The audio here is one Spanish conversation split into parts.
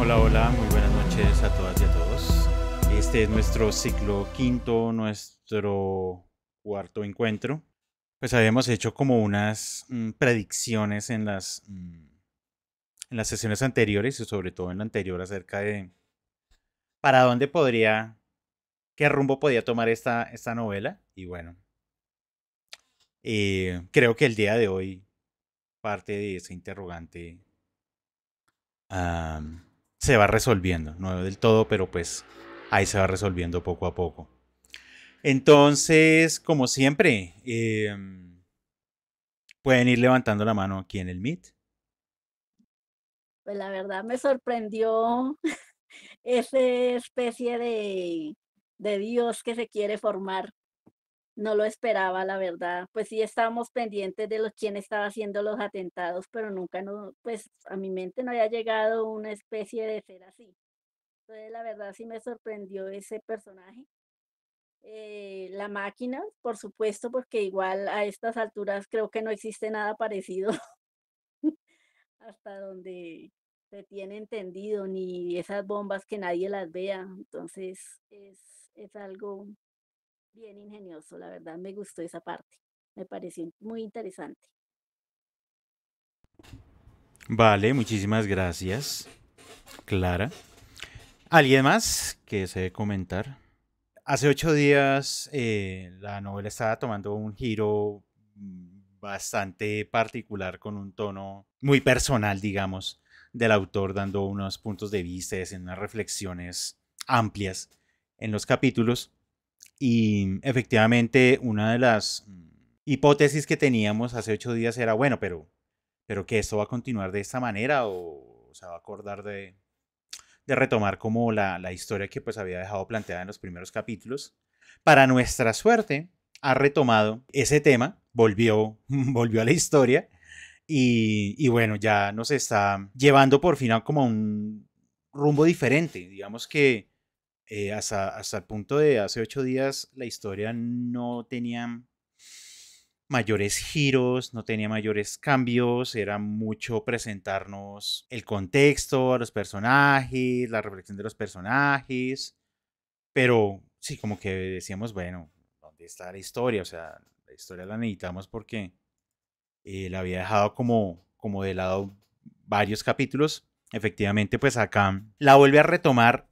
Hola, hola, muy buenas noches a todas y a todos. Este es nuestro ciclo quinto, nuestro cuarto encuentro. Pues habíamos hecho como unas predicciones en las sesiones anteriores y sobre todo en la anterior acerca de para dónde podría, qué rumbo podía tomar esta novela. Y bueno, creo que el día de hoy parte de ese interrogante am, se va resolviendo, no del todo, pero pues ahí se va resolviendo poco a poco. Entonces, como siempre, pueden ir levantando la mano aquí en el Meet. Pues la verdad me sorprendió esa especie de Dios que se quiere formar. No lo esperaba, la verdad. Pues sí estábamos pendientes de los quién estaba haciendo los atentados, pero nunca no, pues a mi mente no había llegado una especie de ser así. Entonces, la verdad sí me sorprendió ese personaje. La máquina, por supuesto, porque igual a estas alturas creo que no existe nada parecido hasta donde se tiene entendido, ni esas bombas que nadie las vea. Entonces es algo bien ingenioso, la verdad me gustó esa parte, me pareció muy interesante. Vale, muchísimas gracias, Clara. ¿Alguien más que desee comentar? Hace 8 días la novela estaba tomando un giro bastante particular con un tono muy personal, digamos, del autor, dando unos puntos de vista y haciendo unas reflexiones amplias en los capítulos. Y efectivamente, una de las hipótesis que teníamos hace 8 días era, bueno, pero que esto va a continuar de esta manera o se va a acordar de retomar como la historia que pues había dejado planteada en los primeros capítulos. Para nuestra suerte, ha retomado ese tema, volvió a la historia y bueno, ya nos está llevando por fin a como un rumbo diferente. Digamos que hasta el punto de hace 8 días la historia no tenía mayores giros, no tenía mayores cambios, era mucho presentarnos el contexto, a los personajes, la reflexión de los personajes, pero sí, como que decíamos, bueno, ¿dónde está la historia? O sea, la historia la necesitamos porque la había dejado como de lado varios capítulos. Efectivamente, pues acá la vuelve a retomar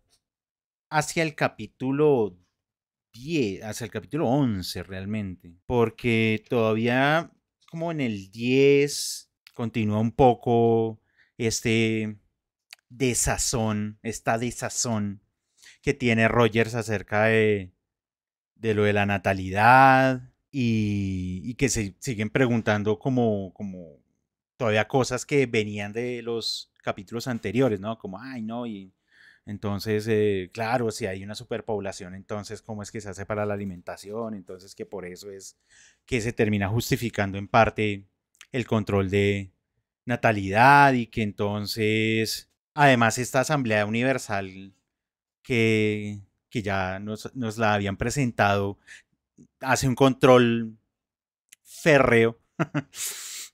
hacia el capítulo 10, hacia el capítulo 11 realmente, porque todavía como en el 10 continúa un poco este esta desazón que tiene Rogers acerca de lo de la natalidad y que se siguen preguntando como todavía cosas que venían de los capítulos anteriores, ¿no? Como, ay, no, y entonces, claro, si hay una superpoblación, entonces, ¿cómo es que se hace para la alimentación? Entonces, que por eso es que se termina justificando en parte el control de natalidad y que entonces, además, esta Asamblea Universal que, que ya nos la habían presentado, hace un control férreo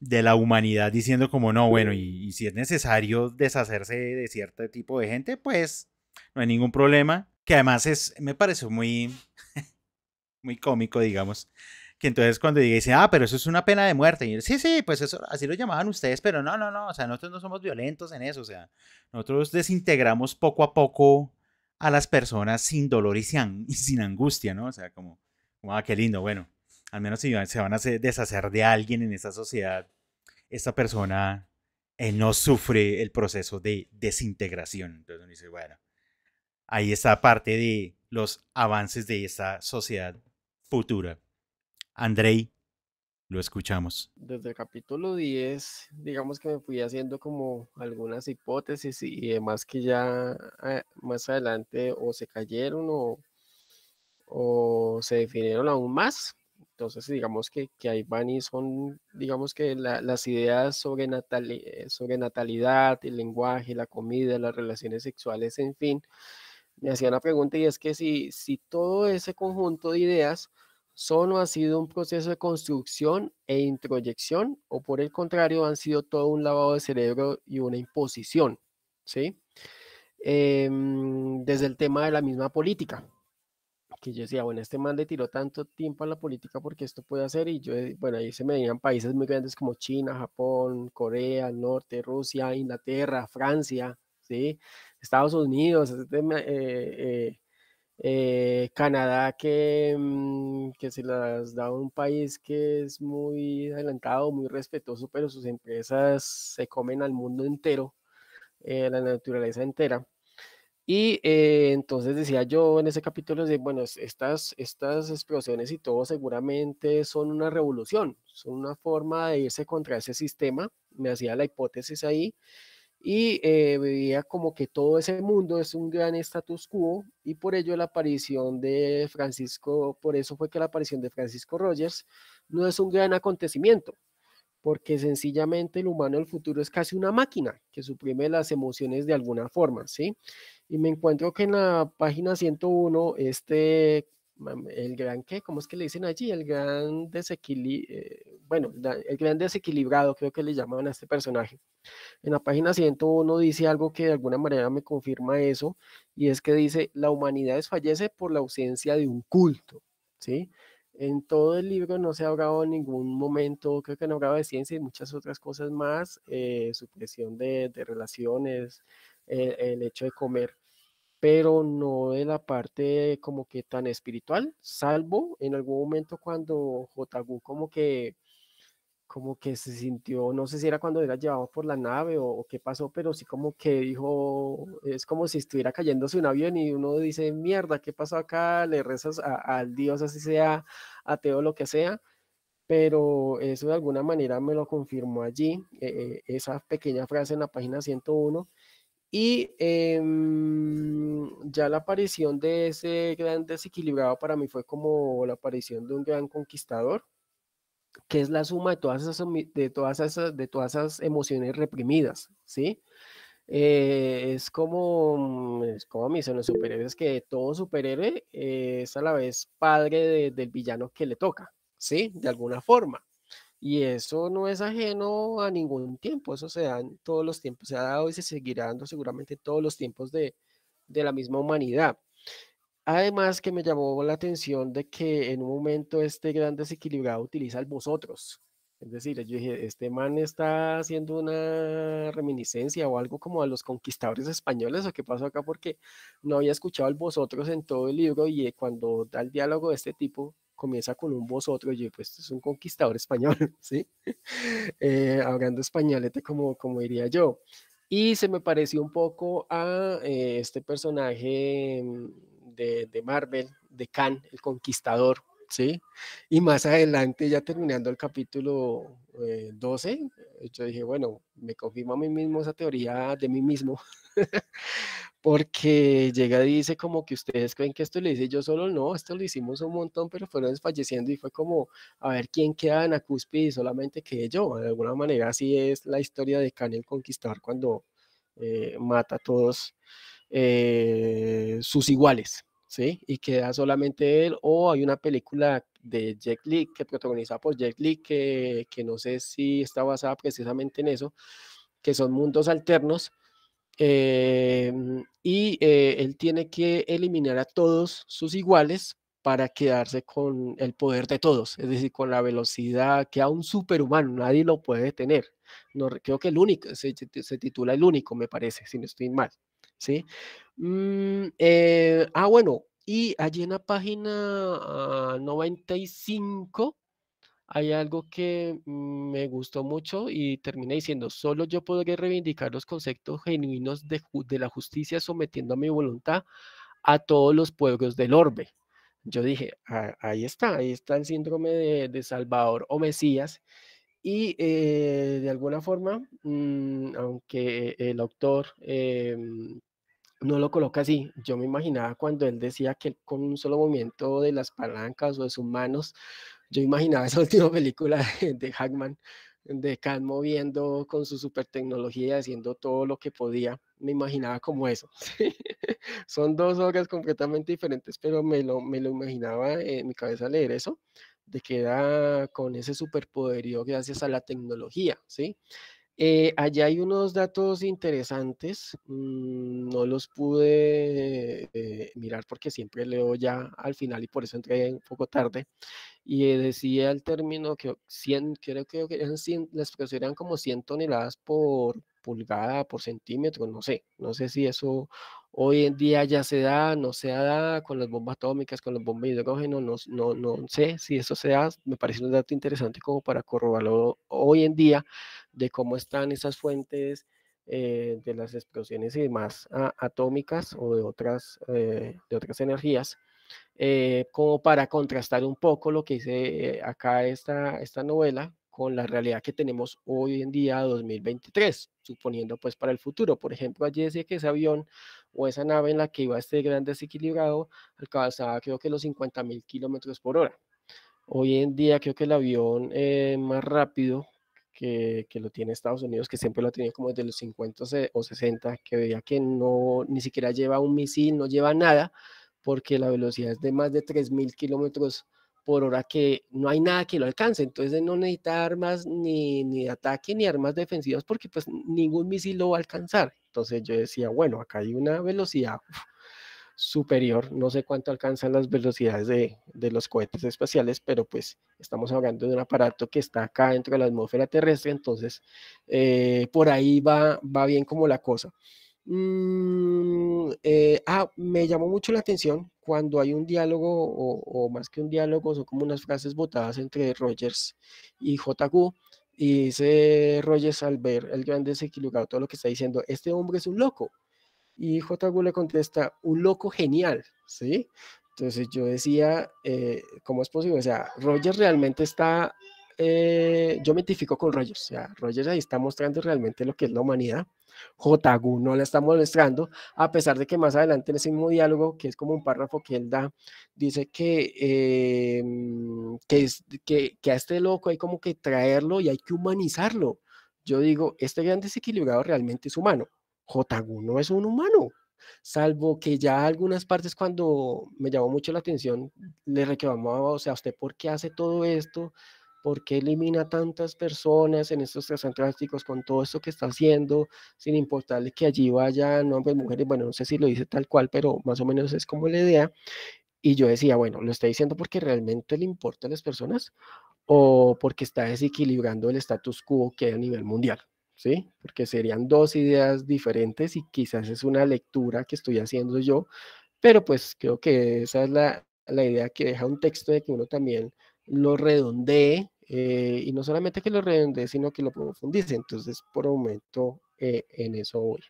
de la humanidad diciendo como no, bueno, y si es necesario deshacerse de cierto tipo de gente, pues no hay ningún problema. Que además me pareció muy cómico, digamos. Que entonces cuando dice, pero eso es una pena de muerte. Y yo, sí, sí, pues eso, así lo llamaban ustedes, pero no, no, no, o sea, nosotros no somos violentos en eso, o sea, nosotros desintegramos poco a poco a las personas sin dolor y sin angustia, ¿no? O sea, qué lindo, bueno, al menos si se van a deshacer de alguien en esta sociedad, esta persona no sufre el proceso de desintegración. Entonces uno dice, bueno, ahí está parte de los avances de esta sociedad futura. Andrei, lo escuchamos. Desde el capítulo 10, digamos que me fui haciendo como algunas hipótesis y demás que ya más adelante o se cayeron o se definieron aún más. Entonces, digamos que ahí van y son, digamos que las ideas sobre natalidad, el lenguaje, la comida, las relaciones sexuales, en fin, me hacía una pregunta y es que si todo ese conjunto de ideas solo ha sido un proceso de construcción e introyección o por el contrario han sido todo un lavado de cerebro y una imposición, ¿sí? desde el tema de la misma política, que yo decía, bueno, este man le tiró tanto tiempo a la política porque esto puede hacer, y yo, bueno, ahí se me venían países muy grandes como China, Japón, Corea, el Norte, Rusia, Inglaterra, Francia, ¿sí? Estados Unidos, Canadá, que se las da a un país que es muy adelantado, muy respetuoso, pero sus empresas se comen al mundo entero, la naturaleza entera. Y entonces decía yo en ese capítulo de, bueno, estas explosiones y todo seguramente son una revolución, son una forma de irse contra ese sistema. Me hacía la hipótesis ahí y veía como que todo ese mundo es un gran status quo, y por ello la aparición de Francisco, por eso fue que la aparición de Francisco Rogers no es un gran acontecimiento, porque sencillamente el humano del futuro es casi una máquina que suprime las emociones de alguna forma, ¿sí? Y me encuentro que en la página 101, el gran, ¿qué? ¿Cómo es que le dicen allí? El gran bueno, el gran desequilibrado, creo que le llaman a este personaje. En la página 101 dice algo que de alguna manera me confirma eso, y es que dice, la humanidad desfallece por la ausencia de un culto, ¿sí? En todo el libro no se ha hablado en ningún momento, creo que no hablaba de ciencia y muchas otras cosas más, supresión de relaciones, el hecho de comer, pero no de la parte como que tan espiritual, salvo en algún momento cuando Jotagu como que se sintió, no sé si era cuando era llevado por la nave o qué pasó, pero sí como que dijo, es como si estuviera cayéndose un avión y uno dice, mierda, ¿qué pasó acá? Le rezas al Dios, así sea ateo o lo que sea, pero eso de alguna manera me lo confirmó allí, esa pequeña frase en la página 101. Y ya la aparición de ese gran desequilibrado para mí fue como la aparición de un gran conquistador, que es la suma de de todas esas emociones reprimidas, ¿sí? Es como me dicen los superhéroes, que todo superhéroe es a la vez padre del villano que le toca, ¿sí? De alguna forma. Y eso no es ajeno a ningún tiempo, eso se da en todos los tiempos, se ha dado y se seguirá dando seguramente en todos los tiempos de la misma humanidad. Además que me llamó la atención de que en un momento este gran desequilibrado utiliza el vosotros. Es decir, yo dije, este man está haciendo una reminiscencia o algo como a los conquistadores españoles, o qué pasó acá, porque no había escuchado el vosotros en todo el libro, y cuando da el diálogo de este tipo comienza con un vosotros, yo pues este es un conquistador español, ¿sí? Hablando españolete como diría yo. Y se me pareció un poco a este personaje de Marvel, de Khan, el Conquistador, ¿sí? Y más adelante, ya terminando el capítulo 12, yo dije, bueno, me confirmo a mí mismo esa teoría de mí mismo, porque llega y dice como que ustedes creen que esto lo hice yo solo, no, esto lo hicimos un montón, pero fueron desfalleciendo y fue como a ver quién queda en la cúspide y solamente quedé yo. De alguna manera así es la historia de Khan el Conquistador cuando mata a todos sus iguales, ¿sí? Y queda solamente él, o hay una película de Jet Li, que protagoniza por Jet Li, que no sé si está basada precisamente en eso, que son mundos alternos, eh, y él tiene que eliminar a todos sus iguales para quedarse con el poder de todos, es decir, con la velocidad que a un superhumano nadie lo puede detener. No, creo que el único, se titula El Único, me parece, si no estoy mal, ¿sí? Bueno, y allí en la página 95 hay algo que me gustó mucho y termina diciendo, solo yo podré reivindicar los conceptos genuinos de la justicia sometiendo a mi voluntad a todos los pueblos del orbe. Yo dije, ahí está el síndrome de Salvador o Mesías, y de alguna forma, aunque el autor no lo coloca así, yo me imaginaba cuando él decía que con un solo movimiento de las palancas o de sus manos, yo imaginaba esa última película de Hackman, de Khan moviendo con su super tecnología, haciendo todo lo que podía. Me imaginaba como eso. ¿Sí? Son dos obras completamente diferentes, pero me lo imaginaba en mi cabeza leer eso, de que era con ese superpoderío gracias a la tecnología, ¿sí? Allá hay unos datos interesantes, no los pude mirar porque siempre leo ya al final y por eso entré un poco tarde. Y decía el término que 100, creo que eran 100, las expresiones eran como 100 toneladas por pulgada, por centímetro, no sé si eso hoy en día ya se da, no se da con las bombas atómicas, con las bombas de hidrógeno, no sé si eso se da, me parece un dato interesante como para corroborarlo hoy en día de cómo están esas fuentes de las explosiones y demás atómicas o de otras energías, como para contrastar un poco lo que dice acá esta novela con la realidad que tenemos hoy en día, 2023, suponiendo pues para el futuro. Por ejemplo, allí decía que ese avión o esa nave en la que iba este gran desequilibrado alcanzaba creo que los 50.000 kilómetros por hora. Hoy en día creo que el avión más rápido que lo tiene Estados Unidos, que siempre lo ha tenido como desde los 50 o 60, que veía que no, ni siquiera lleva un misil, no lleva nada, porque la velocidad es de más de 3.000 kilómetros por hora, que no hay nada que lo alcance. Entonces no necesita armas ni de ataque ni armas defensivas, porque pues ningún misil lo va a alcanzar. Entonces yo decía, bueno, acá hay una velocidad superior, no sé cuánto alcanzan las velocidades de los cohetes espaciales, pero pues estamos hablando de un aparato que está acá dentro de la atmósfera terrestre, entonces por ahí va bien como la cosa. Me llamó mucho la atención cuando hay un diálogo, o más que un diálogo, son como unas frases botadas entre Rogers y JQ, y dice Rogers al ver el gran desequilibrado, todo lo que está diciendo, este hombre es un loco, y JQ le contesta, un loco genial, ¿sí? Entonces yo decía, ¿cómo es posible? O sea, Rogers realmente está, yo me identifico con Rogers, o sea, Rogers ahí está mostrando realmente lo que es la humanidad. JQ no la está mostrando, a pesar de que más adelante en ese mismo diálogo, que es como un párrafo que él da, dice que a este loco hay como que traerlo y hay que humanizarlo. Yo digo, este gran desequilibrado realmente es humano. JQ no es un humano, salvo que ya algunas partes cuando me llamó mucho la atención, le reclamaba, o sea, ¿usted por qué hace todo esto? ¿Por qué elimina tantas personas en estos transatlánticos con todo esto que está haciendo, sin importarle que allí vayan hombres, mujeres? Bueno, no sé si lo dice tal cual, pero más o menos es como la idea. Y yo decía, bueno, ¿lo está diciendo porque realmente le importa a las personas o porque está desequilibrando el status quo que hay a nivel mundial? ¿Sí? Porque serían dos ideas diferentes y quizás es una lectura que estoy haciendo yo, pero pues creo que esa es la idea que deja un texto de que uno también lo redondee, y no solamente que lo redondee, sino que lo profundice. Entonces, por un momento, en eso voy.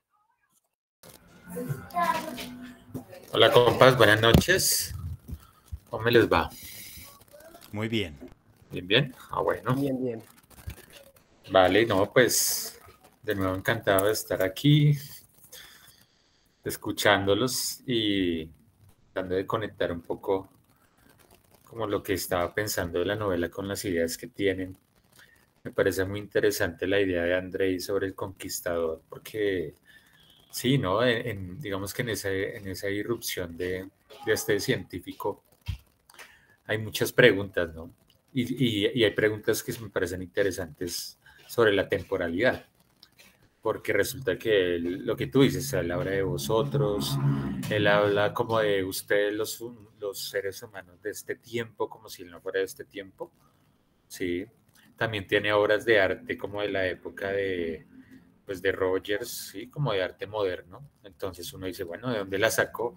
Hola compas, buenas noches. ¿Cómo me les va? Muy bien. ¿Bien, bien? Ah, bueno. Bien, bien. Vale, no, pues de nuevo encantado de estar aquí, escuchándolos y tratando de conectar un poco como lo que estaba pensando de la novela con las ideas que tienen. Me parece muy interesante la idea de Andrei sobre el conquistador, porque sí, ¿no? Digamos que en esa irrupción de este científico hay muchas preguntas, ¿no? Y hay preguntas que me parecen interesantes sobre la temporalidad, porque resulta que lo que tú dices, él habla de vosotros, él habla como de ustedes los seres humanos de este tiempo, como si él no fuera de este tiempo, ¿sí? También tiene obras de arte como de la época pues de Rogers, ¿sí? Como de arte moderno. Entonces uno dice, bueno, ¿de dónde la sacó?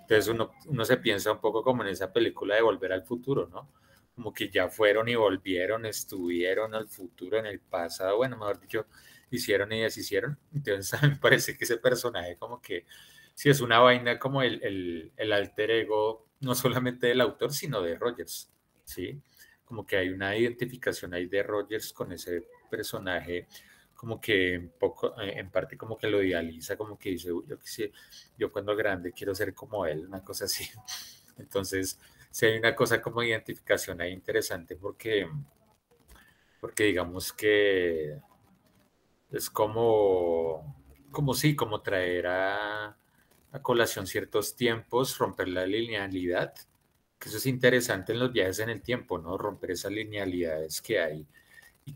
Entonces uno se piensa un poco como en esa película de Volver al Futuro, ¿no? Como que ya fueron y volvieron, estuvieron al futuro, en el pasado, bueno, mejor dicho, hicieron y deshicieron. Entonces a mí me parece que ese personaje como que sí es una vaina como el alter ego, no solamente del autor, sino de Rogers, ¿sí? Como que hay una identificación ahí de Rogers con ese personaje, como que un poco, en parte como que lo idealiza, como que dice, "Uy, yo quisiera, yo cuando grande quiero ser como él", una cosa así. Entonces, sí hay una cosa como identificación ahí interesante porque digamos que es como sí, como traer a colación ciertos tiempos, romper la linealidad, que eso es interesante en los viajes en el tiempo, ¿no? Romper esas linealidades que hay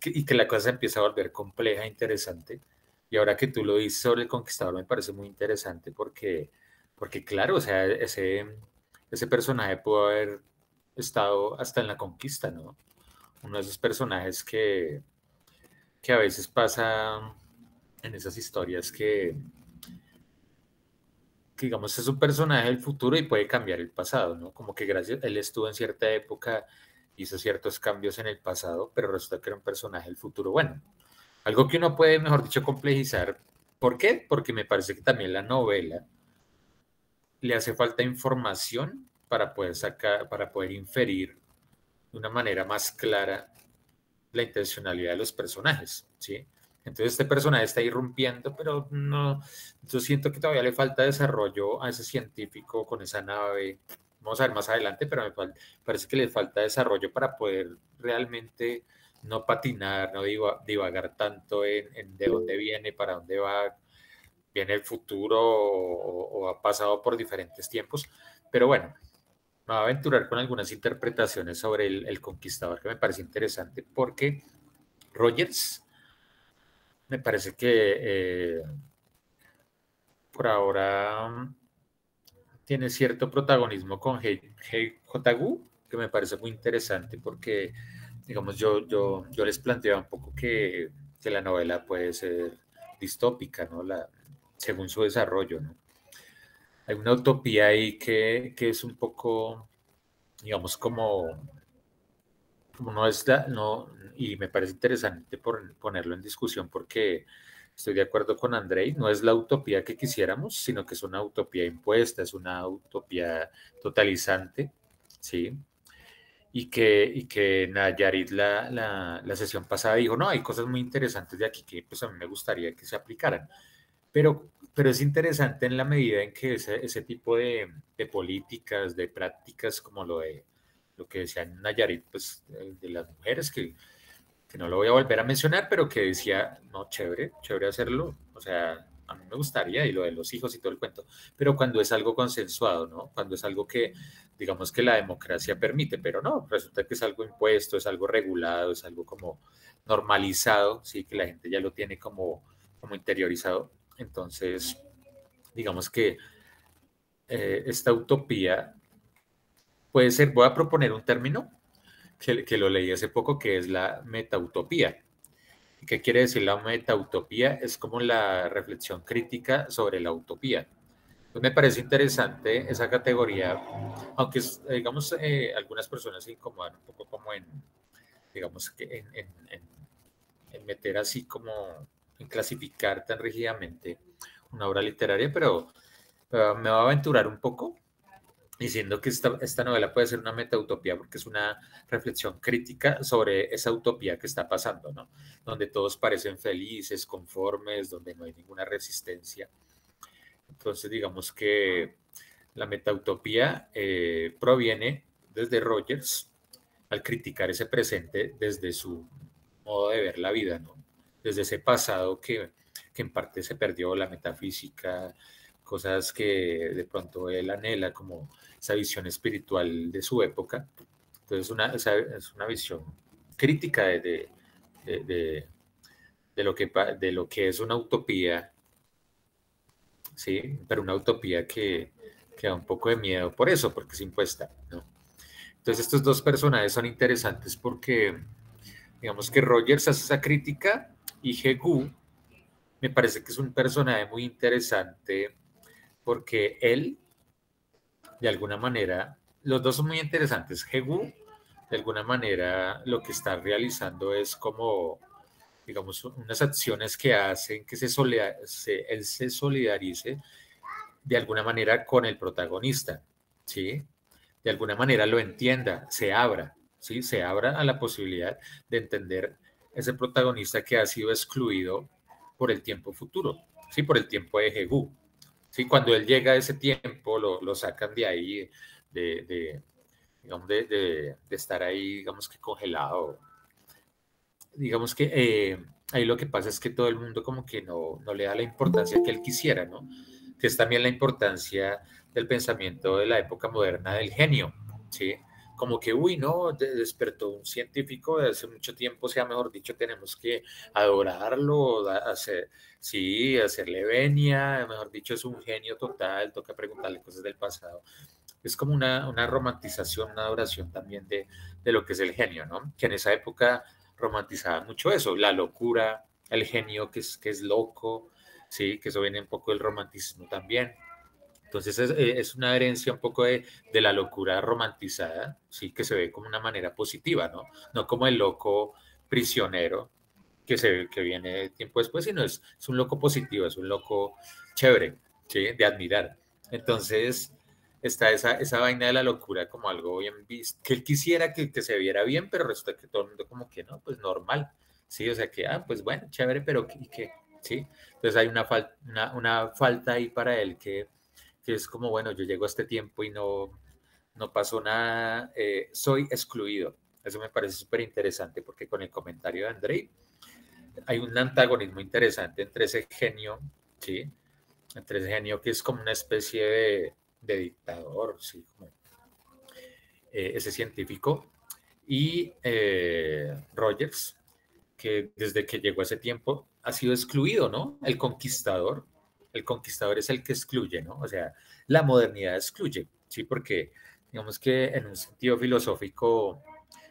y que la cosa se empieza a volver compleja e interesante. Y ahora que tú lo dices sobre el Conquistador, me parece muy interesante porque claro, o sea, ese personaje pudo haber estado hasta en la conquista, ¿no? Uno de esos personajes que a veces pasa en esas historias que digamos es un personaje del futuro y puede cambiar el pasado, ¿no? Como que gracias, él estuvo en cierta época, hizo ciertos cambios en el pasado, pero resulta que era un personaje del futuro. Bueno, algo que uno puede, mejor dicho, complejizar. ¿Por qué? Porque me parece que también la novela le hace falta información para poder sacar, para poder inferir de una manera más clara la intencionalidad de los personajes, ¿sí? Entonces este personaje está irrumpiendo, pero no, yo siento que todavía le falta desarrollo a ese científico con esa nave. Vamos a ver más adelante, pero parece que le falta desarrollo para poder realmente no patinar, no divagar tanto en de dónde viene, para dónde va, viene el futuro o ha pasado por diferentes tiempos. Pero bueno, me voy a aventurar con algunas interpretaciones sobre el Conquistador que me parece interesante porque Rogers me parece que por ahora tiene cierto protagonismo con J.Gu, que me parece muy interesante porque, digamos, yo les planteaba un poco que la novela puede ser distópica, ¿no? Según su desarrollo, ¿no? Hay una utopía ahí que es un poco, digamos, como no es no, y me parece interesante ponerlo en discusión porque estoy de acuerdo con Andrei, no es la utopía que quisiéramos, sino que es una utopía impuesta, es una utopía totalizante, ¿sí? Y que Nayarit la sesión pasada dijo, no, hay cosas muy interesantes de aquí que pues a mí me gustaría que se aplicaran, pero es interesante en la medida en que ese tipo de políticas, de prácticas como lo que decía Nayarit, pues de las mujeres, que no lo voy a volver a mencionar, pero que decía, no, chévere, chévere hacerlo, o sea, a mí me gustaría, y lo de los hijos y todo el cuento, pero cuando es algo consensuado, ¿no? Cuando es algo que, digamos que la democracia permite, pero no, resulta que es algo impuesto, es algo regulado, es algo como normalizado, sí, que la gente ya lo tiene como interiorizado. Entonces, digamos que esta utopía puede ser, voy a proponer un término que lo leí hace poco, que es la metautopía. ¿Qué quiere decir la metautopía? Es como la reflexión crítica sobre la utopía. Pues me parece interesante esa categoría, aunque digamos, algunas personas se incomodan un poco como digamos, que en meter así como, en clasificar tan rígidamente una obra literaria, pero me va a aventurar un poco diciendo que esta novela puede ser una metautopía porque es una reflexión crítica sobre esa utopía que está pasando, ¿no? Donde todos parecen felices, conformes, donde no hay ninguna resistencia. Entonces, digamos que la metautopía proviene desde Rogers al criticar ese presente desde su modo de ver la vida, ¿no? Desde ese pasado que en parte se perdió, la metafísica, cosas que de pronto él anhela, como esa visión espiritual de su época. Entonces, es una visión crítica de, de lo que es una utopía, ¿sí? Pero una utopía que da un poco de miedo por eso, porque es impuesta, ¿no? Entonces, estos dos personajes son interesantes porque, digamos que Rogers hace esa crítica y Hegu me parece que es un personaje muy interesante porque él, de alguna manera, los dos son muy interesantes. Hegu, de alguna manera, lo que está realizando es como, digamos, unas acciones que hacen que él se solidarice de alguna manera con el protagonista, ¿sí? De alguna manera lo entienda, se abra, ¿sí? Se abra a la posibilidad de entender ese protagonista que ha sido excluido por el tiempo futuro, ¿sí? Por el tiempo de Hegu. ¿Sí? Cuando él llega a ese tiempo, lo sacan de ahí, digamos, de estar ahí, digamos que congelado. Digamos que ahí lo que pasa es que todo el mundo como que no le da la importancia que él quisiera, ¿no? Que es también la importancia del pensamiento de la época moderna del genio, ¿sí? como que, uy, no, despertó un científico de hace mucho tiempo, o sea, mejor dicho, tenemos que adorarlo, hacer, sí, hacerle venia, mejor dicho, es un genio total, toca preguntarle cosas del pasado. Es como una romantización, una adoración también de lo que es el genio, ¿no? Que en esa época romantizaba mucho eso, la locura, el genio que es loco, sí, que eso viene un poco del romanticismo también. Entonces es una herencia un poco de la locura romantizada, sí, que se ve como una manera positiva, ¿no? No como el loco prisionero que viene tiempo después, sino es un loco positivo, es un loco chévere, ¿sí? De admirar. Entonces está esa vaina de la locura como algo bien visto, que él quisiera que se viera bien, pero resulta que todo el mundo como que no, pues normal, ¿sí? O sea que, pues bueno, chévere, pero ¿y qué? ¿Sí? Entonces hay una falta ahí para él que es como, bueno, yo llego a este tiempo y no pasó nada, soy excluido. Eso me parece súper interesante porque con el comentario de Andrei hay un antagonismo interesante entre ese genio, ¿sí? Entre ese genio que es como una especie de dictador, ¿sí? Como, ese científico, y Rogers, que desde que llegó a ese tiempo ha sido excluido, ¿no? El conquistador es el que excluye, ¿no? O sea, la modernidad excluye, ¿sí? Porque digamos que en un sentido filosófico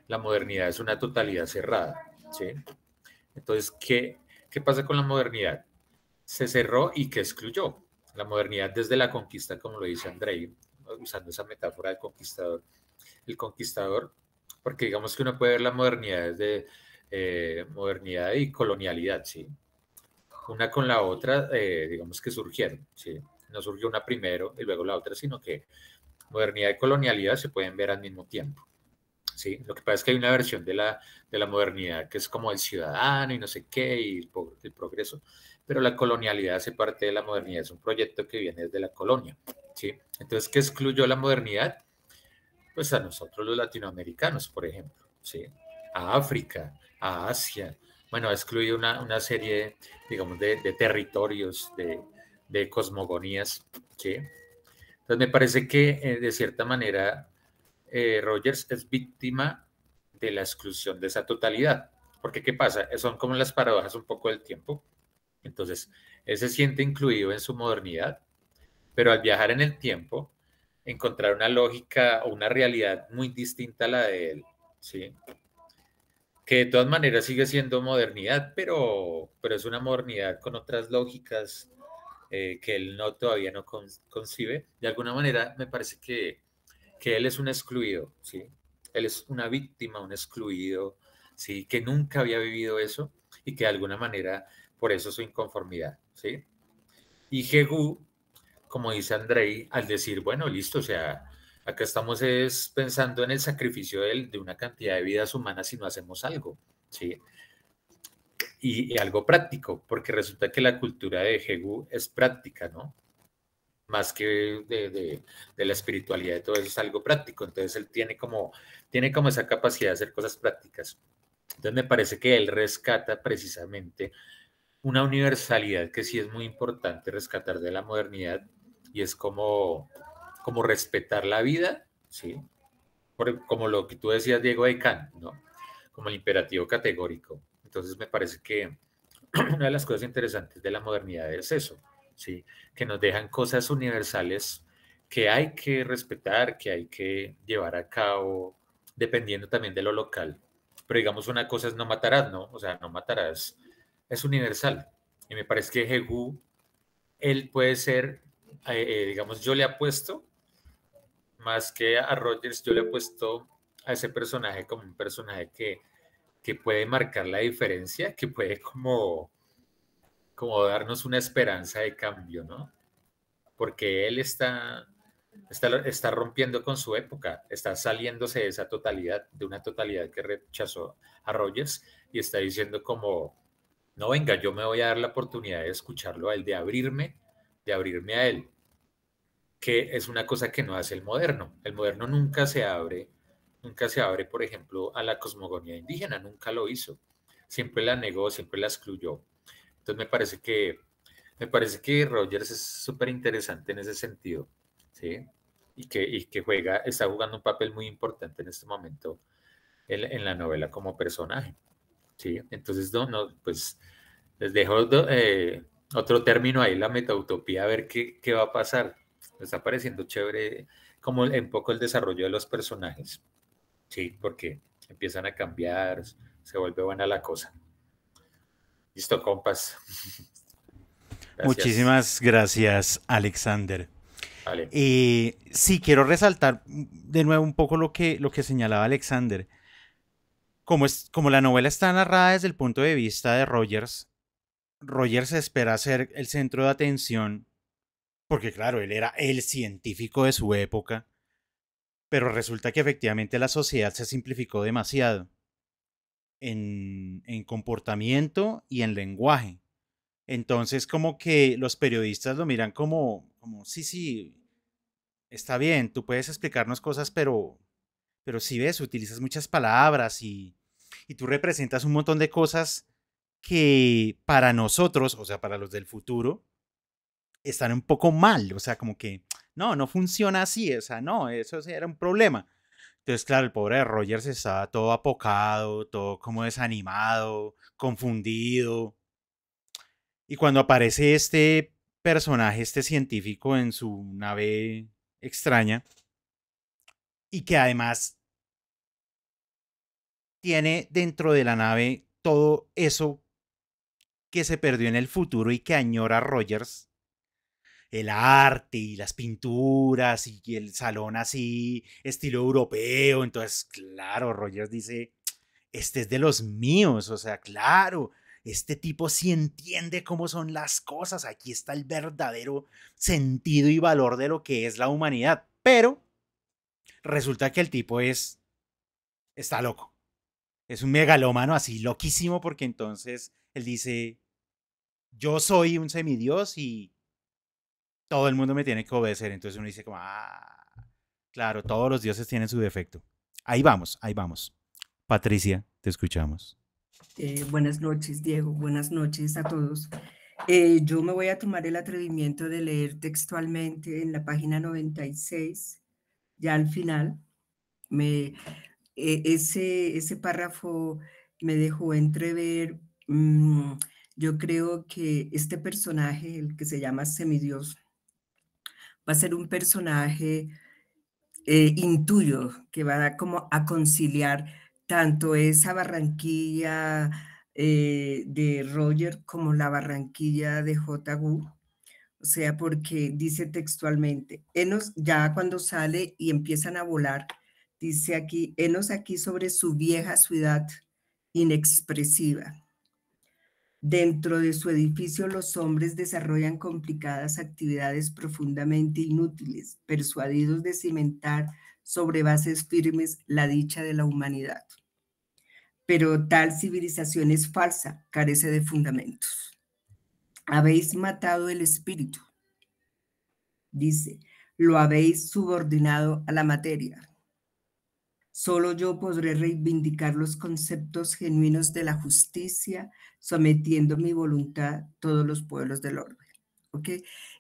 la modernidad es una totalidad cerrada, ¿sí? Entonces, ¿qué pasa con la modernidad? Se cerró y que excluyó. La modernidad desde la conquista, como lo dice Andrei, usando esa metáfora del conquistador. El conquistador, porque digamos que uno puede ver la modernidad desde modernidad y colonialidad, ¿sí? Una con la otra, digamos que surgieron, ¿sí? No surgió una primero y luego la otra, sino que modernidad y colonialidad se pueden ver al mismo tiempo. ¿Sí? Lo que pasa es que hay una versión de la modernidad que es como el ciudadano y no sé qué, y el progreso, pero la colonialidad hace parte de la modernidad, es un proyecto que viene desde la colonia. ¿Sí? Entonces, ¿qué excluyó la modernidad? Pues a nosotros los latinoamericanos, por ejemplo, ¿sí? A África, a Asia. Bueno, ha excluido una serie, digamos, de territorios, de cosmogonías, ¿sí? Entonces me parece que de cierta manera Rogers es víctima de la exclusión de esa totalidad. Porque ¿qué pasa? Son como las paradojas un poco del tiempo. Entonces, él se siente incluido en su modernidad, pero al viajar en el tiempo, encontrar una lógica o una realidad muy distinta a la de él, ¿sí? Que de todas maneras sigue siendo modernidad, pero es una modernidad con otras lógicas que él todavía no concibe. De alguna manera, me parece que él es un excluido, ¿sí? Él es una víctima, un excluido, ¿sí? Que nunca había vivido eso y que de alguna manera, por eso su inconformidad, ¿sí? Y Hegu, como dice Andrei, al decir, bueno, listo, o sea, acá estamos es pensando en el sacrificio de una cantidad de vidas humanas si no hacemos algo, ¿sí? Y algo práctico, porque resulta que la cultura de Hegu es práctica, ¿no? Más que de la espiritualidad, de todo eso es algo práctico. Entonces él tiene como esa capacidad de hacer cosas prácticas. Entonces me parece que él rescata precisamente una universalidad que sí es muy importante rescatar de la modernidad y es como respetar la vida, ¿sí? Como lo que tú decías, Diego, de Kant, ¿no? Como el imperativo categórico. Entonces me parece que una de las cosas interesantes de la modernidad es eso, ¿sí? Que nos dejan cosas universales que hay que respetar, que hay que llevar a cabo, dependiendo también de lo local. Pero digamos, una cosa es no matarás, ¿no? O sea, no matarás es universal. Y me parece que Hegu, él puede ser, digamos, yo le apuesto, más que a Rogers, yo le apuesto a ese personaje como un personaje que puede marcar la diferencia, que puede como darnos una esperanza de cambio, ¿no? Porque él está rompiendo con su época, está saliéndose de esa totalidad, de una totalidad que rechazó a Rogers y está diciendo como, no, venga, yo me voy a dar la oportunidad de escucharlo a él, de abrirme a él, que es una cosa que no hace el moderno. El moderno nunca se abre, por ejemplo, a la cosmogonía indígena, nunca lo hizo. Siempre la negó, siempre la excluyó. Entonces me parece que Rogers es súper interesante en ese sentido, ¿sí? y que está jugando un papel muy importante en este momento en la novela como personaje. ¿Sí? Entonces, pues les dejo otro término ahí, la metautopía, a ver qué va a pasar. Me está pareciendo chévere como un poco el desarrollo de los personajes, ¿sí? Porque empiezan a cambiar, se vuelve buena la cosa. Listo, compas. Gracias. Muchísimas gracias, Alexander. Vale. Sí, quiero resaltar de nuevo un poco lo que señalaba Alexander. Como la novela está narrada desde el punto de vista de Rogers, Rogers espera ser el centro de atención, porque claro, él era el científico de su época, pero resulta que efectivamente la sociedad se simplificó demasiado en comportamiento y en lenguaje. Entonces como que los periodistas lo miran como sí, sí, está bien, tú puedes explicarnos cosas, pero si ves, utilizas muchas palabras y tú representas un montón de cosas que para nosotros, o sea, para los del futuro, están un poco mal. O sea, como que no funciona así. O sea, no, eso sí era un problema. Entonces, claro, el pobre de Rogers estaba todo apocado, todo como desanimado, confundido. Y cuando aparece este personaje, este científico en su nave extraña, y que además tiene dentro de la nave todo eso que se perdió en el futuro y que añora Rogers, el arte y las pinturas y el salón así, estilo europeo. Entonces, claro, Rogers dice, este es de los míos, o sea, claro, este tipo sí entiende cómo son las cosas, aquí está el verdadero sentido y valor de lo que es la humanidad, pero resulta que el tipo está loco, es un megalómano así loquísimo porque entonces él dice, yo soy un semidios y todo el mundo me tiene que obedecer. Entonces uno dice como, claro, todos los dioses tienen su defecto. Ahí vamos, ahí vamos. Patricia, te escuchamos. Buenas noches, Diego. Buenas noches a todos. Yo me voy a tomar el atrevimiento de leer textualmente en la página 96, ya al final. Ese párrafo me dejó entrever, yo creo que este personaje, el que se llama Semidios, va a ser un personaje, intuyo, que va como a conciliar tanto esa Barranquilla de Roger como la Barranquilla de J. Wu. O sea, porque dice textualmente, Enos ya cuando sale y empiezan a volar, dice aquí, Enos aquí sobre su vieja ciudad inexpresiva. Dentro de su edificio los hombres desarrollan complicadas actividades profundamente inútiles, persuadidos de cimentar sobre bases firmes la dicha de la humanidad. Pero tal civilización es falsa, carece de fundamentos. Habéis matado el espíritu. Dice, lo habéis subordinado a la materia. Solo yo podré reivindicar los conceptos genuinos de la justicia, sometiendo mi voluntad a todos los pueblos del orbe. ¿Ok?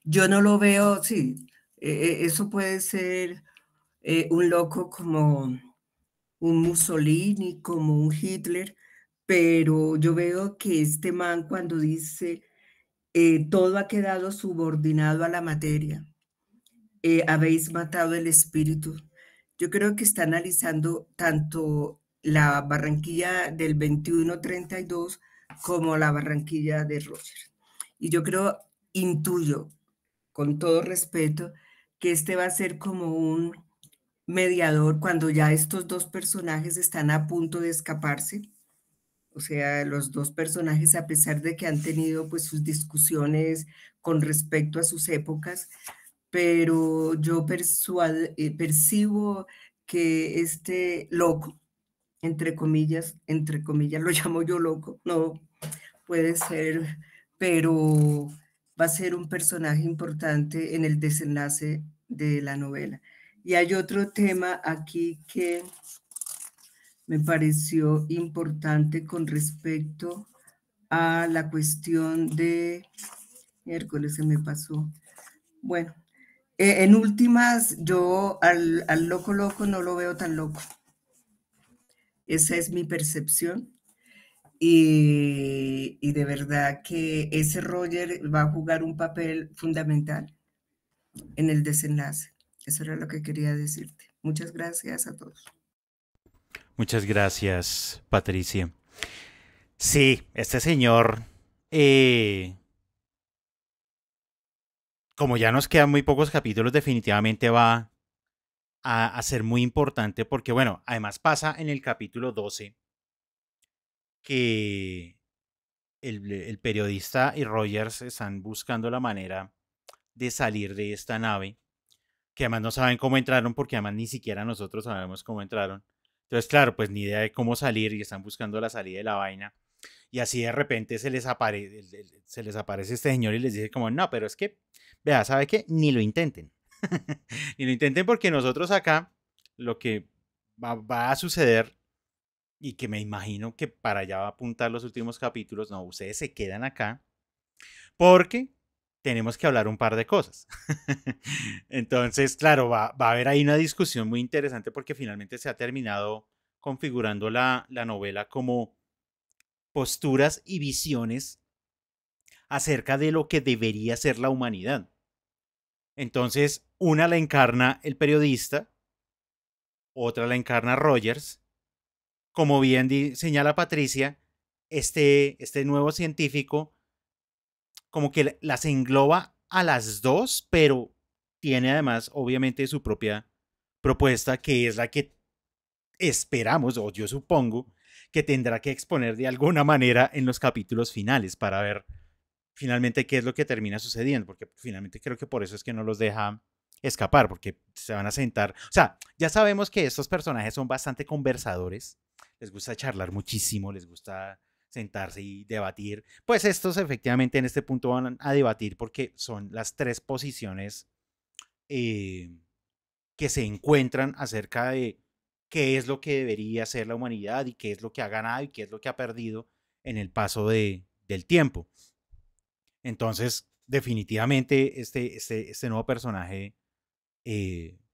Yo no lo veo, sí, eso puede ser un loco como un Mussolini, como un Hitler, pero yo veo que este man cuando dice todo ha quedado subordinado a la materia, habéis matado el espíritu. Yo creo que está analizando tanto la Barranquilla del 2132 como la Barranquilla de Roger. Y yo creo, intuyo, con todo respeto, que este va a ser como un mediador cuando ya estos dos personajes están a punto de escaparse. O sea, los dos personajes, a pesar de que han tenido pues sus discusiones con respecto a sus épocas, pero yo percibo que este loco, entre comillas, lo llamo yo loco, no puede ser, pero va a ser un personaje importante en el desenlace de la novela. Y hay otro tema aquí que me pareció importante con respecto a la cuestión de, miércoles se me pasó, bueno, En últimas, yo al loco loco no lo veo tan loco. Esa es mi percepción. Y de verdad que ese Roger va a jugar un papel fundamental en el desenlace. Eso era lo que quería decirte. Muchas gracias a todos. Muchas gracias, Patricia. Sí, este señor, eh, como ya nos quedan muy pocos capítulos, definitivamente va a ser muy importante porque, bueno, además pasa en el capítulo 12 que el periodista y Rogers están buscando la manera de salir de esta nave, que además no saben cómo entraron porque además ni siquiera nosotros sabemos cómo entraron. Entonces, claro, pues ni idea de cómo salir y están buscando la salida de la vaina. Y así de repente se les aparece este señor y les dice como, no, pero es que, vea, ¿sabe qué? Ni lo intenten. Ni lo intenten porque nosotros acá lo que va a suceder y que me imagino que para allá va a apuntar los últimos capítulos, no, ustedes se quedan acá porque tenemos que hablar un par de cosas. Entonces, claro, va a haber ahí una discusión muy interesante porque finalmente se ha terminado configurando la novela como posturas y visiones acerca de lo que debería ser la humanidad. Entonces, una la encarna el periodista, otra la encarna Rogers. Como bien señala Patricia, este nuevo científico como que las engloba a las dos, pero tiene además obviamente su propia propuesta, que es la que esperamos, o yo supongo, que tendrá que exponer de alguna manera en los capítulos finales para ver finalmente qué es lo que termina sucediendo, porque finalmente creo que por eso es que no los deja escapar, porque se van a sentar. O sea, ya sabemos que estos personajes son bastante conversadores, les gusta charlar muchísimo, les gusta sentarse y debatir. Pues estos efectivamente en este punto van a debatir porque son las tres posiciones que se encuentran acerca de qué es lo que debería ser la humanidad y qué es lo que ha ganado y qué es lo que ha perdido en el paso del tiempo. Entonces, definitivamente este nuevo personaje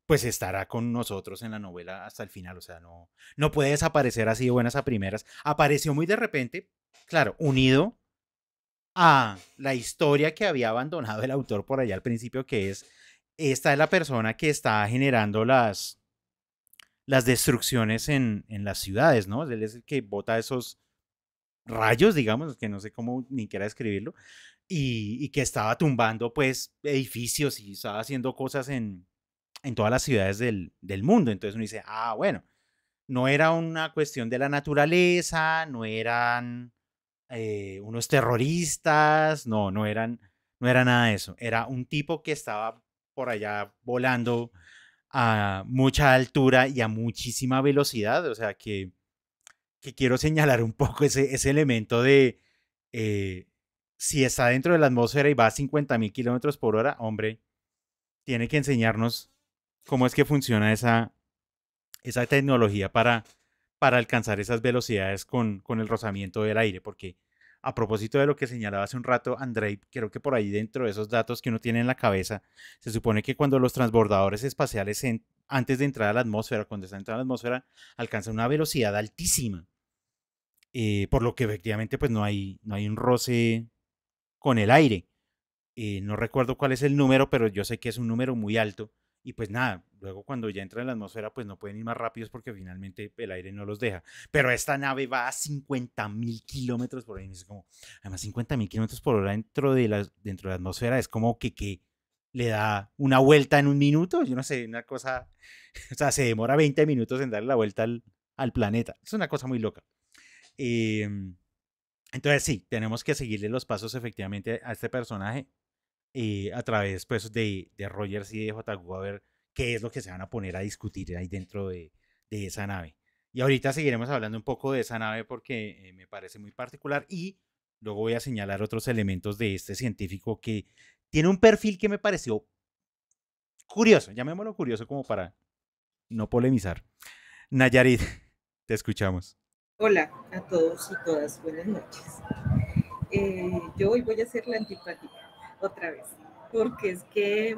pues estará con nosotros en la novela hasta el final. O sea, no puede desaparecer así de buenas a primeras. Apareció muy de repente, claro, unido a la historia que había abandonado el autor por allá al principio, que es, esta es la persona que está generando las destrucciones en las ciudades, ¿no? Él es el que bota esos rayos, digamos, que no sé cómo ni quiera describirlo, y que estaba tumbando pues edificios y estaba haciendo cosas en todas las ciudades del mundo. Entonces uno dice, ah, bueno, no era una cuestión de la naturaleza, no eran unos terroristas, no era nada de eso. Era un tipo que estaba por allá volando a mucha altura y a muchísima velocidad. O sea que quiero señalar un poco ese elemento de si está dentro de la atmósfera y va a 50.000 kilómetros por hora, hombre, tiene que enseñarnos cómo es que funciona esa tecnología para alcanzar esas velocidades con el rozamiento del aire, porque a propósito de lo que señalaba hace un rato Andrei, creo que por ahí dentro de esos datos que uno tiene en la cabeza, se supone que cuando los transbordadores espaciales antes de entrar a la atmósfera, cuando están entrando a la atmósfera, alcanzan una velocidad altísima, por lo que efectivamente pues no hay un roce con el aire. No recuerdo cuál es el número, pero yo sé que es un número muy alto. Y pues nada, luego cuando ya entra en la atmósfera, pues no pueden ir más rápidos porque finalmente el aire no los deja. Pero esta nave va a 50.000 kilómetros por hora. Es como, además, 50.000 kilómetros por hora dentro de la atmósfera es como que le da una vuelta en un minuto. Yo no sé, una cosa. O sea, se demora 20 minutos en darle la vuelta al planeta. Es una cosa muy loca. Entonces, sí, tenemos que seguirle los pasos efectivamente a este personaje a través pues, de Rogers y de JQ a ver qué es lo que se van a poner a discutir ahí dentro de esa nave. Y ahorita seguiremos hablando un poco de esa nave porque me parece muy particular y luego voy a señalar otros elementos de este científico que tiene un perfil que me pareció curioso, llamémoslo curioso como para no polemizar. Nayarit, te escuchamos. Hola a todos y todas, buenas noches. Yo hoy voy a ser la antipática, otra vez. porque es que,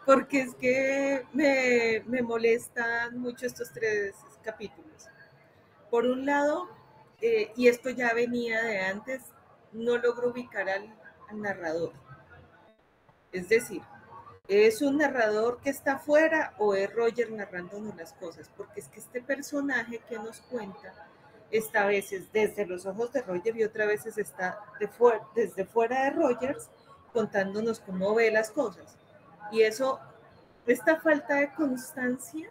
porque es que me molestan mucho estos 3 capítulos. Por un lado, y esto ya venía de antes, no logro ubicar al narrador. Es decir, ¿es un narrador que está afuera o es Roger narrándonos las cosas? Porque es que este personaje que nos cuenta está a veces desde los ojos de Roger y otras veces está desde fuera de Rogers contándonos cómo ve las cosas. Y eso, esta falta de constancia,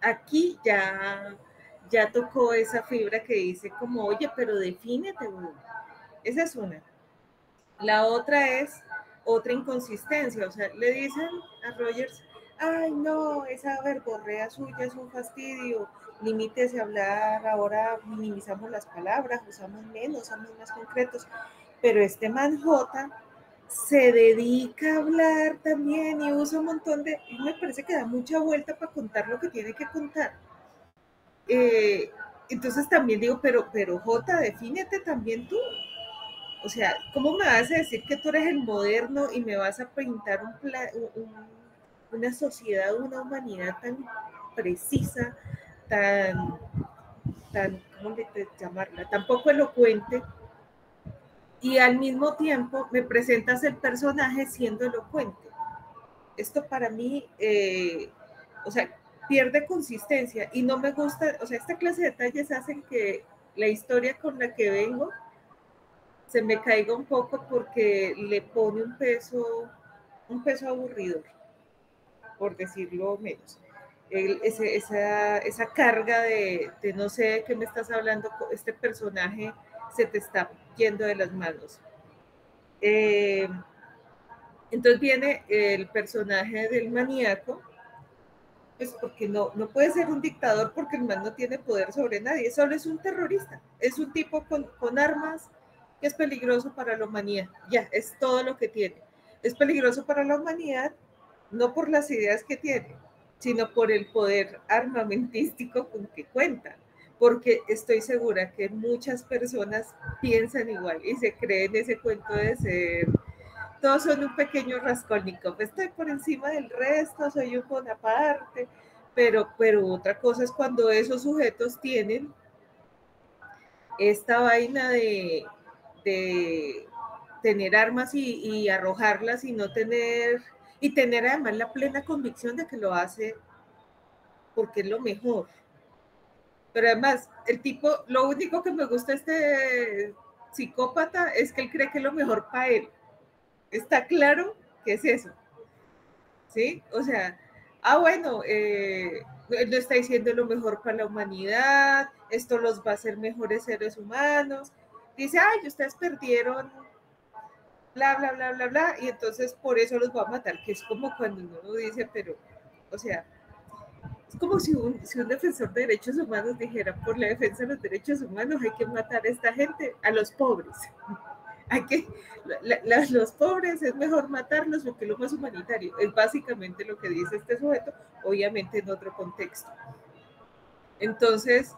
aquí ya tocó esa fibra que dice como, oye, pero defínete, güey. Esa es una. La otra es otra inconsistencia, o sea, le dicen a Rogers, ay no, esa verborrea suya es un fastidio, limítese a hablar, ahora minimizamos las palabras, usamos menos, somos más concretos, pero este man J se dedica a hablar también y usa un montón de, y me parece que da mucha vuelta para contar lo que tiene que contar. Entonces también digo, pero J, defínete también tú. O sea, ¿cómo me vas a decir que tú eres el moderno y me vas a pintar una sociedad, una humanidad tan precisa, tan ¿cómo le llamarla? Tan poco elocuente, y al mismo tiempo me presentas el personaje siendo elocuente? Esto para mí, o sea, pierde consistencia y no me gusta, o sea, esta clase de detalles hacen que la historia con la que vengo se me caiga un poco porque le pone un peso aburridor, por decirlo menos. Esa carga de no sé de qué me estás hablando, este personaje se te está yendo de las manos. Entonces viene el personaje del maníaco, pues porque no puede ser un dictador porque el man no tiene poder sobre nadie, solo es un terrorista, es un tipo con armas que es peligroso para la humanidad, ya, es todo lo que tiene. Es peligroso para la humanidad no por las ideas que tiene, sino por el poder armamentístico con que cuenta, porque estoy segura que muchas personas piensan igual y se creen ese cuento de ser, todos son un pequeño Raskolnikov, estoy por encima del resto, soy un Bonaparte, pero otra cosa es cuando esos sujetos tienen esta vaina de tener armas y arrojarlas y no tener, y tener además la plena convicción de que lo hace porque es lo mejor. Pero además, el tipo, lo único que me gusta de este psicópata es que él cree que es lo mejor para él. Está claro que es eso. ¿Sí? O sea, bueno, él no está diciendo lo mejor para la humanidad, esto los va a hacer mejores seres humanos. Dice, ay, ustedes perdieron bla, bla, bla, bla, bla, y entonces por eso los va a matar, que es como cuando uno dice, pero, o sea, es como si un defensor de derechos humanos dijera, por la defensa de los derechos humanos hay que matar a esta gente, a los pobres. Hay que, los pobres es mejor matarlos porque es lo más humanitario. Es básicamente lo que dice este sujeto, obviamente en otro contexto. Entonces,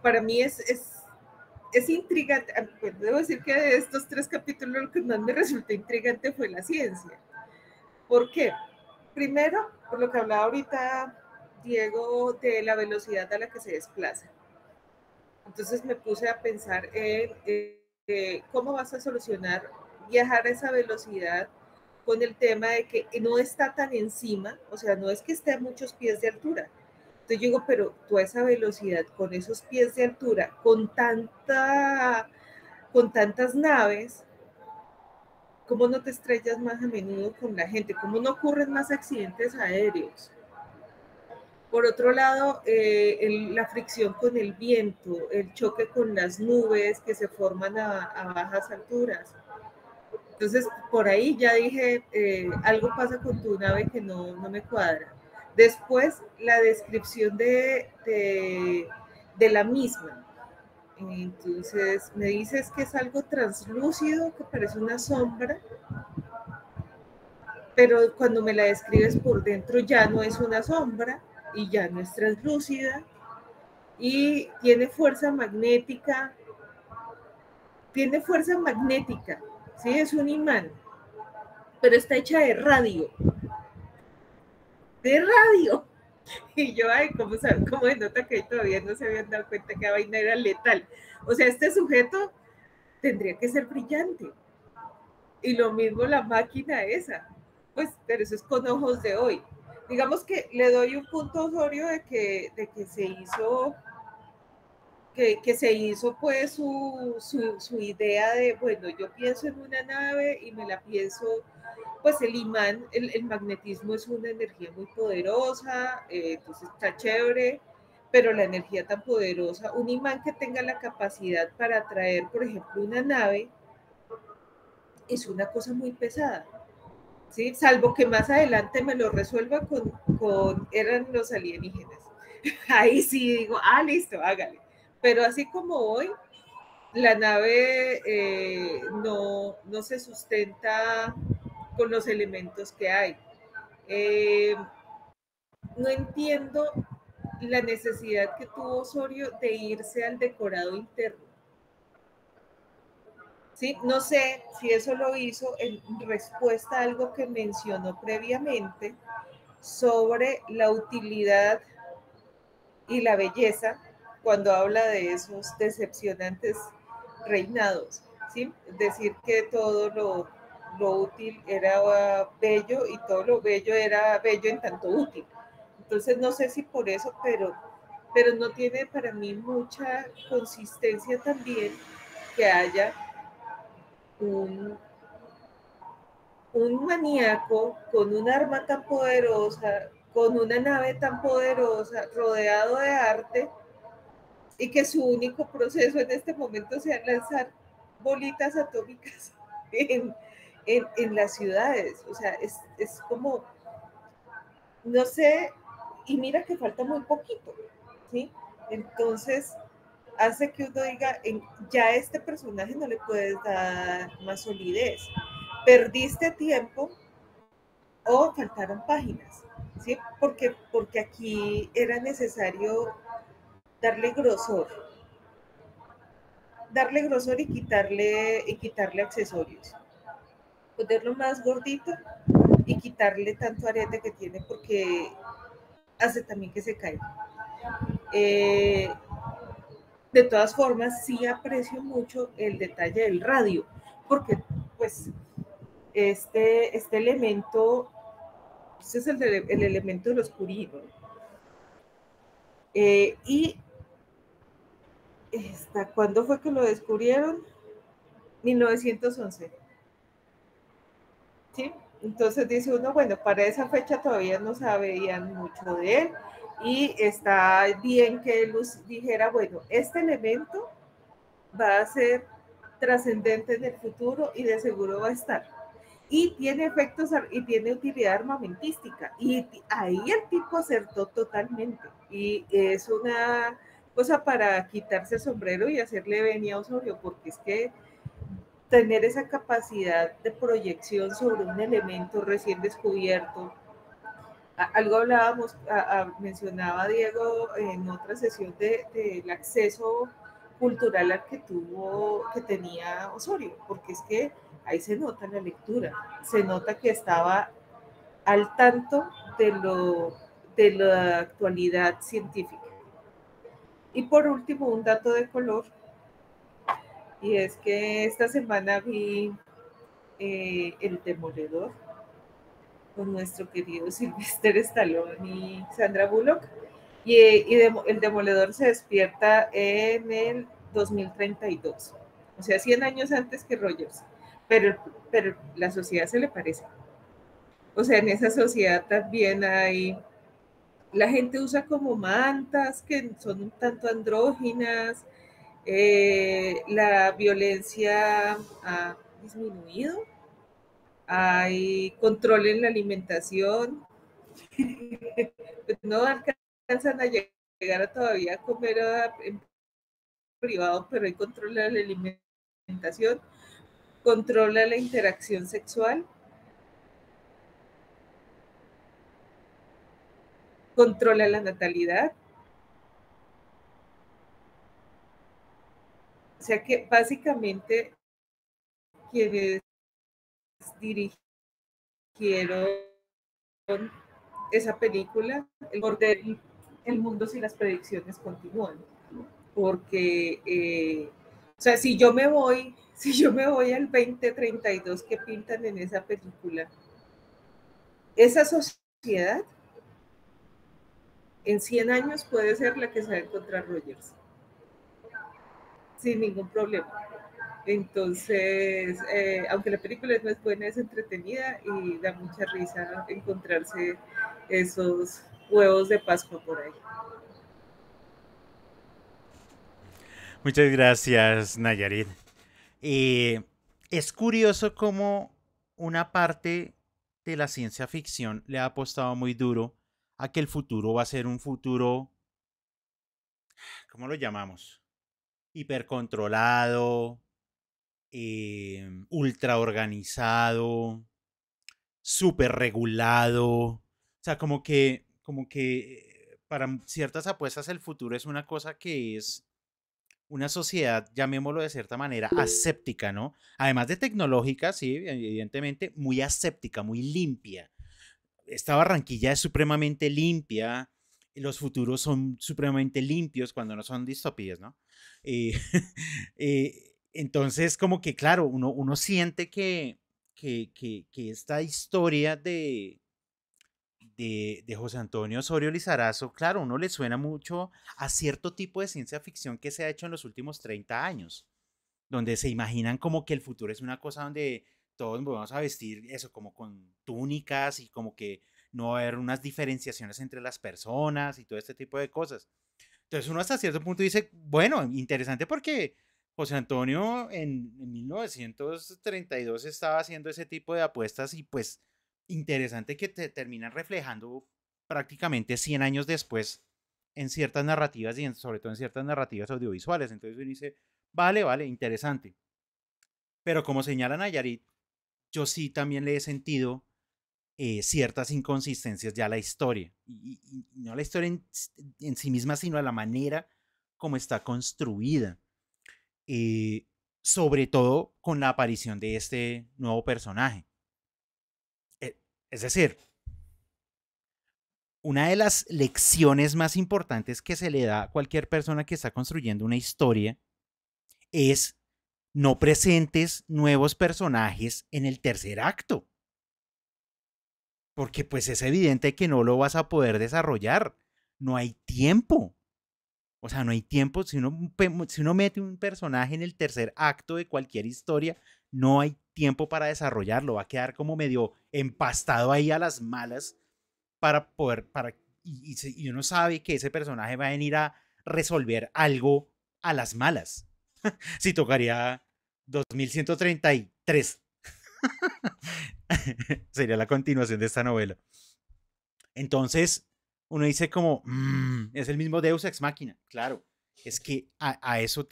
para mí es intrigante. Pues debo decir que de estos 3 capítulos lo que más me resultó intrigante fue la ciencia. ¿Por qué? Primero, por lo que hablaba ahorita Diego de la velocidad a la que se desplaza. Entonces me puse a pensar en cómo vas a solucionar viajar a esa velocidad con el tema de que no está tan encima, o sea, no es que esté a muchos pies de altura. Entonces yo digo, pero tú a esa velocidad, con esos pies de altura, con tantas naves, ¿cómo no te estrellas más a menudo con la gente? ¿Cómo no ocurren más accidentes aéreos? Por otro lado, la fricción con el viento, el choque con las nubes que se forman a bajas alturas. Entonces, por ahí ya dije, algo pasa con tu nave que no me cuadra. Después, la descripción de la misma. Entonces, me dices que es algo translúcido, que parece una sombra, pero cuando me la describes por dentro ya no es una sombra y ya no es translúcida y tiene fuerza magnética, ¿sí? Es un imán, pero está hecha de radio. De radio. Y yo, ay, ¿cómo se nota que todavía no se habían dado cuenta que la vaina era letal? O sea, este sujeto tendría que ser brillante. Y lo mismo la máquina esa. Pues, pero eso es con ojos de hoy. Digamos que le doy un punto Osorio de que se hizo pues su idea de, bueno, yo pienso en una nave y me la pienso, pues el imán, el magnetismo es una energía muy poderosa, entonces está chévere, pero la energía tan poderosa, un imán que tenga la capacidad para atraer, por ejemplo, una nave, es una cosa muy pesada. ¿Sí? Salvo que más adelante me lo resuelva eran los alienígenas. Ahí sí digo, listo, hágale. Pero así como hoy, la nave no se sustenta con los elementos que hay. No entiendo la necesidad que tuvo Osorio de irse al decorado interno. ¿Sí? No sé si eso lo hizo en respuesta a algo que mencionó previamente sobre la utilidad y la belleza cuando habla de esos decepcionantes reinados, ¿sí? Es decir, que todo lo útil era bello y todo lo bello era bello en tanto útil. Entonces no sé si por eso, pero no tiene para mí mucha consistencia también que haya un maníaco con un arma tan poderosa, con una nave tan poderosa, rodeado de arte, y que su único proceso en este momento sea lanzar bolitas atómicas en las ciudades. O sea, es como, no sé, y mira que falta muy poquito, ¿sí? Entonces, hace que uno diga, ya a este personaje no le puedes dar más solidez. Perdiste tiempo o faltaron páginas, ¿sí? Porque aquí era necesario darle grosor y quitarle accesorios. Ponerlo más gordito y quitarle tanto arete que tiene porque hace también que se caiga. De todas formas, sí aprecio mucho el detalle del radio, porque pues este elemento, este es el elemento del oscurino. Y ¿cuándo fue que lo descubrieron? 1911. ¿Sí? Entonces dice uno, bueno, para esa fecha todavía no sabían mucho de él y está bien que él dijera, bueno, este elemento va a ser trascendente en el futuro y de seguro va a estar. Y tiene efectos y tiene utilidad armamentística. Y ahí el tipo acertó totalmente. Y es una cosa para quitarse el sombrero y hacerle venia a Osorio, porque es que tener esa capacidad de proyección sobre un elemento recién descubierto. Algo hablábamos, mencionaba Diego en otra sesión del acceso cultural al que tenía Osorio, porque es que ahí se nota la lectura, se nota que estaba al tanto de la actualidad científica. Y por último, un dato de color, y es que esta semana vi El Demoledor con nuestro querido Sylvester Stallone y Sandra Bullock, y El Demoledor se despierta en el 2032, o sea, 100 años antes que Rogers, pero la sociedad se le parece. O sea, en esa sociedad también la gente usa como mantas que son un tanto andróginas, la violencia ha disminuido, hay control en la alimentación, no alcanzan a llegar a todavía a comer en privado, pero hay control en la alimentación, controla la interacción sexual, controla la natalidad. O sea que básicamente quienes dirigieron esa película, el mundo si las predicciones continúan. Porque, o sea, si yo me voy al 2032 que pintan en esa película, esa sociedad en 100 años puede ser la que se va a encontrar Rogers, sin ningún problema. Entonces, aunque la película no es buena, es entretenida y da mucha risa encontrarse esos huevos de Pascua por ahí. Muchas gracias, Nayarit. Es curioso cómo una parte de la ciencia ficción le ha apostado muy duro a que el futuro va a ser un futuro, ¿cómo lo llamamos? Hipercontrolado, ultra organizado, súper regulado. O sea, como que para ciertas apuestas el futuro es una cosa que es una sociedad, llamémoslo de cierta manera, aséptica, ¿no? Además de tecnológica, sí, evidentemente, muy aséptica, muy limpia. Esta Barranquilla es supremamente limpia, los futuros son supremamente limpios cuando no son distopías, ¿no? Eh, entonces, como que, claro, uno siente que esta historia de José Antonio Osorio Lizarazo, claro, uno le suena mucho a cierto tipo de ciencia ficción que se ha hecho en los últimos 30 años, donde se imaginan como que el futuro es una cosa donde todos nos vamos a vestir eso, como con túnicas y como que no va a haber unas diferenciaciones entre las personas y todo este tipo de cosas. Entonces uno hasta cierto punto dice, bueno, interesante porque José Antonio en 1932 estaba haciendo ese tipo de apuestas y pues interesante que te terminan reflejando prácticamente 100 años después en ciertas narrativas y sobre todo en ciertas narrativas audiovisuales. Entonces uno dice, vale, interesante. Pero como señala Nayarit, yo sí también le he sentido ciertas inconsistencias ya a la historia. Y no a la historia en sí misma, sino a la manera como está construida. Sobre todo con la aparición de este nuevo personaje. Es decir, una de las lecciones más importantes que se le da a cualquier persona que está construyendo una historia es no presentes nuevos personajes en el tercer acto. Porque pues es evidente que no lo vas a poder desarrollar. No hay tiempo. O sea, no hay tiempo. Si uno mete un personaje en el tercer acto de cualquier historia, no hay tiempo para desarrollarlo. Va a quedar como medio empastado ahí a las malas para poder, y uno sabe que ese personaje va a venir a resolver algo a las malas. Si tocaría 2133. Sería la continuación de esta novela. Entonces, uno dice como, es el mismo Deus Ex Machina. Claro, es que a eso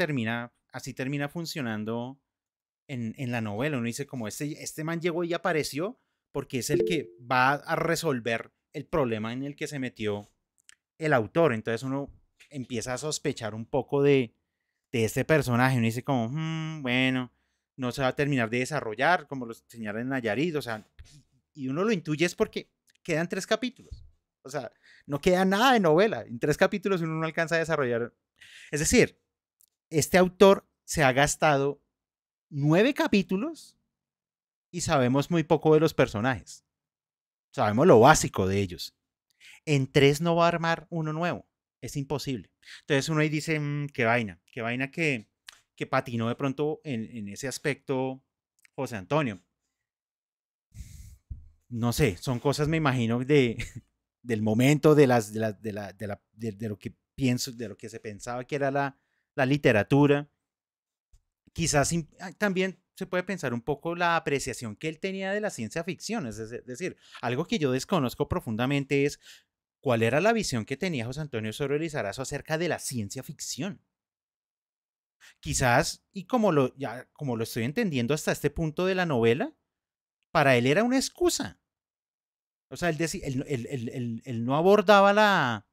así termina funcionando en la novela. Uno dice como, este man llegó y apareció porque es el que va a resolver el problema en el que se metió el autor. Entonces uno empieza a sospechar un poco de este personaje. Uno dice como, bueno, no se va a terminar de desarrollar, como lo señala en Nayarit. O sea, y uno lo intuye es porque quedan 3 capítulos. O sea, no queda nada de novela. En 3 capítulos uno no alcanza a desarrollar. Es decir, este autor se ha gastado 9 capítulos y sabemos muy poco de los personajes. Sabemos lo básico de ellos. En 3 no va a armar uno nuevo. Es imposible. Entonces uno ahí dice, qué vaina que patinó de pronto en ese aspecto José Antonio. No sé, son cosas, me imagino, del momento, de lo que pienso, de lo que se pensaba que era la literatura. Quizás también se puede pensar un poco la apreciación que él tenía de la ciencia ficción. Es decir, algo que yo desconozco profundamente es cuál era la visión que tenía José Antonio Osorio Lizarazo acerca de la ciencia ficción. Quizás, y como lo estoy entendiendo hasta este punto de la novela, para él era una excusa. O sea, él no abordaba la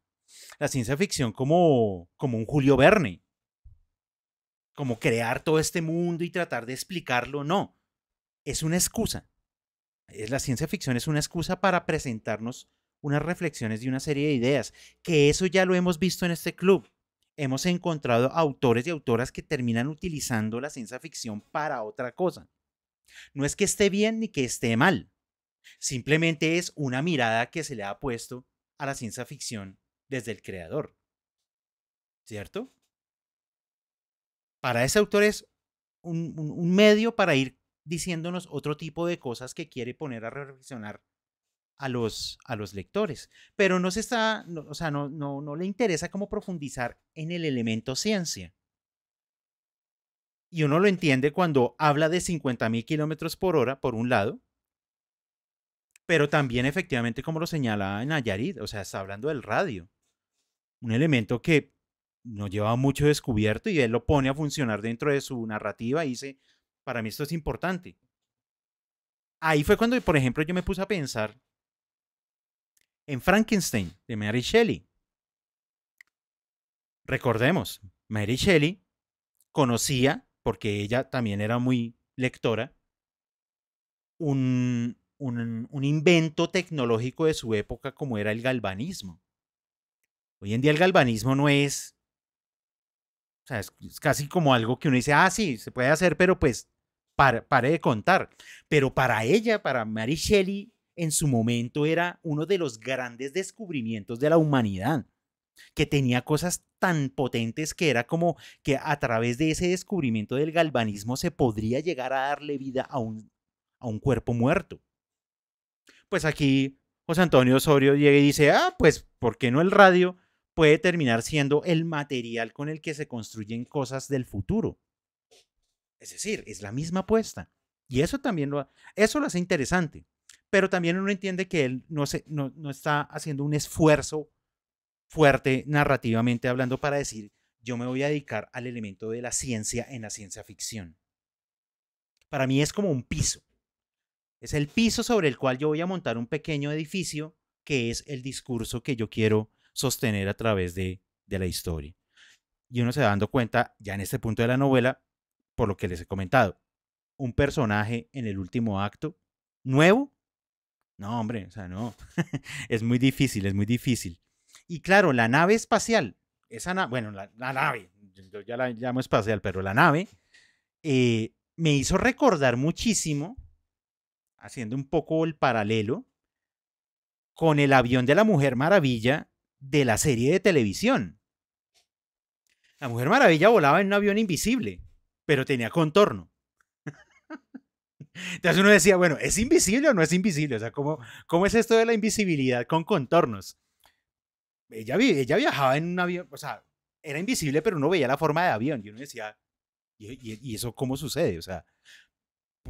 ciencia ficción como un Julio Verne, como crear todo este mundo y tratar de explicarlo, no. Es una excusa. La ciencia ficción es una excusa para presentarnos unas reflexiones de una serie de ideas, que eso ya lo hemos visto en este club. Hemos encontrado autores y autoras que terminan utilizando la ciencia ficción para otra cosa. No es que esté bien ni que esté mal, simplemente es una mirada que se le ha puesto a la ciencia ficción desde el creador, ¿cierto? Para ese autor es un medio para ir diciéndonos otro tipo de cosas que quiere poner a reflexionar a los lectores, pero no se está, no, o sea, no le interesa cómo profundizar en el elemento ciencia. Y uno lo entiende cuando habla de 50.000 kilómetros por hora, por un lado, pero también efectivamente, como lo señala Nayarit, o sea, está hablando del radio, un elemento que no lleva mucho descubierto y él lo pone a funcionar dentro de su narrativa y dice, para mí esto es importante. Ahí fue cuando, por ejemplo, yo me puse a pensar en Frankenstein, de Mary Shelley. Recordemos, Mary Shelley conocía, porque ella también era muy lectora, un invento tecnológico de su época como era el galvanismo. Hoy en día el galvanismo no es, o sea, es casi como algo que uno dice, ah, sí, se puede hacer, pero pues pare de contar. Pero para ella, para Mary Shelley, en su momento era uno de los grandes descubrimientos de la humanidad, que tenía cosas tan potentes que era como que a través de ese descubrimiento del galvanismo se podría llegar a darle vida a un cuerpo muerto. Pues aquí José Antonio Osorio llega y dice, ah, pues, ¿por qué no el radio puede terminar siendo el material con el que se construyen cosas del futuro? Es decir, es la misma apuesta. Y eso también eso lo hace interesante. Pero también uno entiende que él no está haciendo un esfuerzo fuerte narrativamente hablando para decir, yo me voy a dedicar al elemento de la ciencia en la ciencia ficción. Para mí es como un piso. Es el piso sobre el cual yo voy a montar un pequeño edificio que es el discurso que yo quiero sostener a través de la historia. Y uno se va dando cuenta ya en este punto de la novela, por lo que les he comentado, un personaje en el último acto nuevo. No, hombre, o sea, no. Es muy difícil, es muy difícil. Y claro, la nave espacial, bueno, la nave, yo ya la llamo espacial, pero la nave me hizo recordar muchísimo, haciendo un poco el paralelo, con el avión de la Mujer Maravilla de la serie de televisión. La Mujer Maravilla volaba en un avión invisible, pero tenía contorno. Entonces uno decía, bueno, ¿es invisible o no es invisible? O sea, ¿cómo es esto de la invisibilidad con contornos? Ella viajaba en un avión, o sea, era invisible, pero uno veía la forma de avión. Y uno decía, ¿y eso cómo sucede? O sea,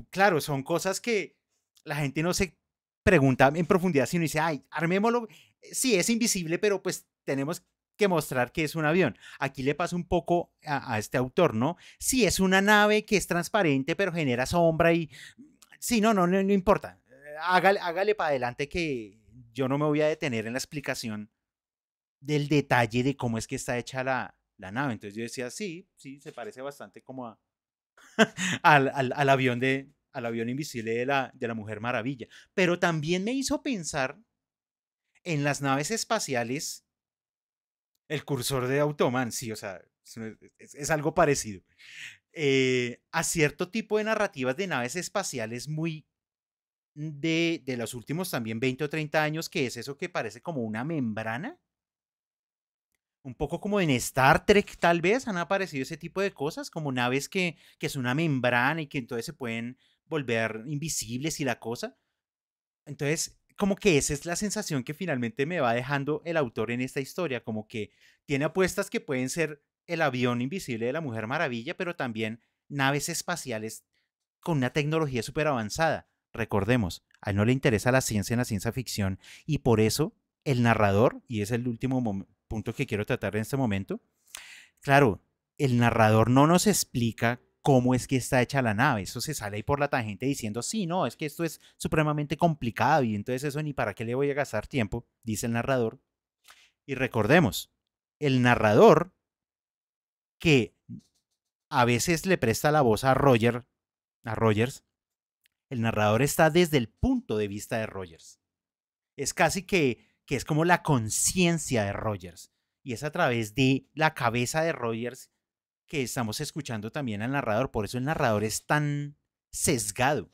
claro, son cosas que la gente no se pregunta en profundidad, sino dice, ay, armémoslo. Sí, es invisible, pero pues tenemos que mostrar que es un avión. Aquí le pasa un poco a este autor, ¿no? Sí, es una nave que es transparente, pero genera sombra y... Sí, no importa. Hágale para adelante que yo no me voy a detener en la explicación del detalle de cómo es que está hecha la nave. Entonces yo decía, sí, se parece bastante como al avión invisible de la Mujer Maravilla. Pero también me hizo pensar en las naves espaciales, el cursor de Automan, sí, o sea, es algo parecido. A cierto tipo de narrativas de naves espaciales muy de los últimos también 20 o 30 años, que es eso que parece como una membrana. Un poco como en Star Trek tal vez han aparecido ese tipo de cosas, como naves que es una membrana y que entonces se pueden volver invisibles y la cosa. Entonces, como que esa es la sensación que finalmente me va dejando el autor en esta historia, como que tiene apuestas que pueden ser el avión invisible de la Mujer Maravilla, pero también naves espaciales con una tecnología súper avanzada. Recordemos, a él no le interesa la ciencia en la ciencia ficción y por eso el narrador, y es el último punto que quiero tratar en este momento, claro, el narrador no nos explica cómo es que está hecha la nave. Eso se sale ahí por la tangente diciendo, sí, no, es que esto es supremamente complicado y entonces eso ni para qué le voy a gastar tiempo, dice el narrador. Y recordemos, el narrador que a veces le presta la voz a Rogers, El narrador está desde el punto de vista de Rogers. Es casi que es como la conciencia de Rogers. Y es a través de la cabeza de Rogers que estamos escuchando también al narrador. Por eso el narrador es tan sesgado.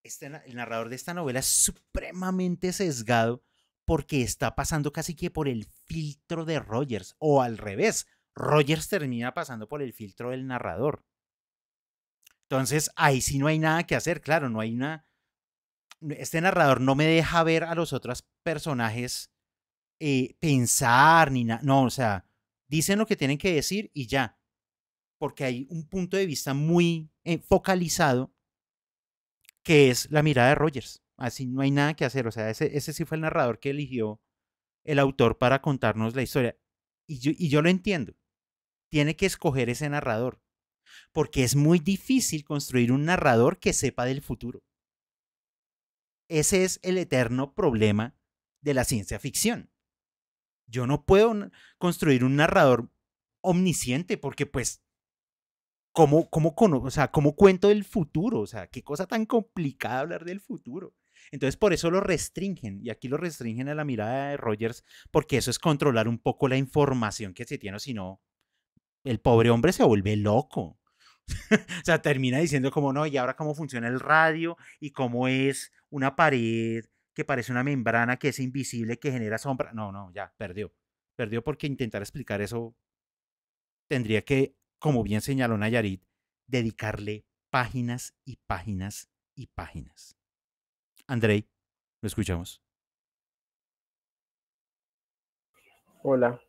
El narrador de esta novela es supremamente sesgado porque está pasando casi que por el filtro de Rogers. O al revés, Rogers termina pasando por el filtro del narrador. Entonces, ahí sí no hay nada que hacer. Claro, no hay una... Este narrador no me deja ver a los otros personajes pensar ni nada. No, o sea, dicen lo que tienen que decir y ya. Porque hay un punto de vista muy focalizado que es la mirada de Rogers. Así no hay nada que hacer. O sea, ese sí fue el narrador que eligió el autor para contarnos la historia. Y yo lo entiendo. Tiene que escoger ese narrador. Porque es muy difícil construir un narrador que sepa del futuro. Ese es el eterno problema de la ciencia ficción. Yo no puedo construir un narrador omnisciente porque pues, ¿cómo cuento del futuro? O sea, qué cosa tan complicada hablar del futuro. Entonces por eso lo restringen, y aquí lo restringen a la mirada de Rogers, porque eso es controlar un poco la información que se tiene, o si no, el pobre hombre se vuelve loco. O sea, termina diciendo como no, y ahora cómo funciona el radio y cómo es una pared que parece una membrana que es invisible, que genera sombra. No, ya, perdió. Perdió porque intentar explicar eso tendría que, como bien señaló Nayarit, dedicarle páginas y páginas y páginas. Andrei, lo escuchamos. Hola.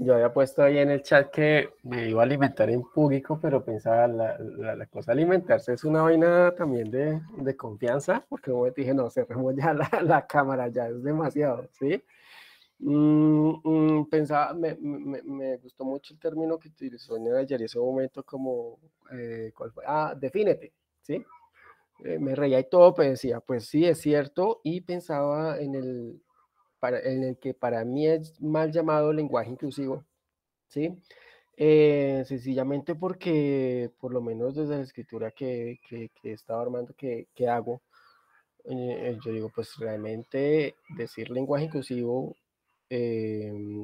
Yo había puesto ahí en el chat que me iba a alimentar en público, pero pensaba, la cosa de alimentarse es una vaina también de confianza, porque como te dije, no, cerremos ya la cámara, ya es demasiado, ¿sí? Pensaba, me gustó mucho el término que utilizó ayer en ese momento como, ¿cuál fue? Defínete, ¿sí? Me reía y todo, pero decía, pues sí, es cierto, y pensaba en el que para mí es mal llamado lenguaje inclusivo, ¿sí? Sencillamente porque, por lo menos desde la escritura que he estado armando, que hago, yo digo, pues realmente decir lenguaje inclusivo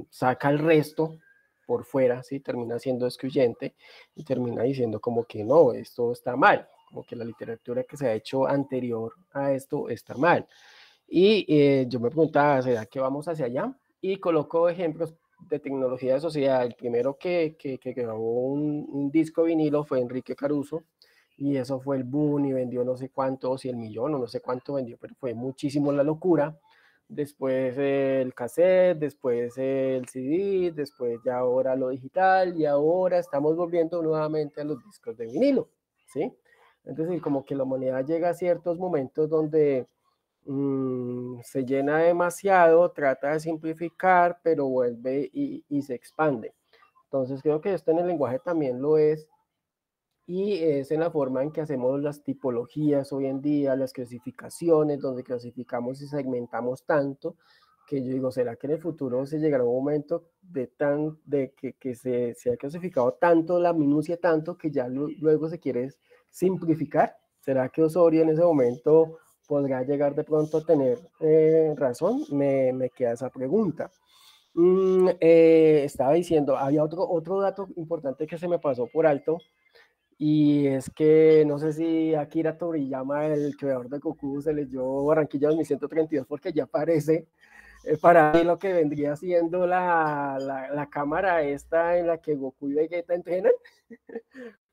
saca el resto por fuera, ¿sí? Termina siendo excluyente y termina diciendo como que no, esto está mal, como que la literatura que se ha hecho anterior a esto está mal. Y yo me preguntaba, ¿será que vamos hacia allá? Y coloco ejemplos de tecnología de sociedad. El primero que grabó un disco vinilo fue Enrique Caruso, y eso fue el boom y vendió no sé cuánto, si el millón o no sé cuánto vendió, pero fue muchísimo la locura. Después el cassette, después el CD, después ya ahora lo digital, y ahora estamos volviendo nuevamente a los discos de vinilo, ¿sí? Entonces, como que la humanidad llega a ciertos momentos donde se llena demasiado, trata de simplificar, pero vuelve y se expande. Entonces creo que esto en el lenguaje también lo es, y es en la forma en que hacemos las tipologías hoy en día, las clasificaciones, donde clasificamos y segmentamos tanto, que yo digo, ¿será que en el futuro se llegará un momento de que se ha clasificado tanto, la minucia tanto, que ya luego se quiere simplificar? ¿Será que Osorio en ese momento podrá llegar de pronto a tener razón? Me queda esa pregunta. Estaba diciendo, había otro dato importante que se me pasó por alto, y es que no sé si Akira Toriyama, el creador de Goku, se leyó Barranquilla 2132, porque ya aparece para mí lo que vendría siendo la cámara esta en la que Goku y Vegeta entrenan.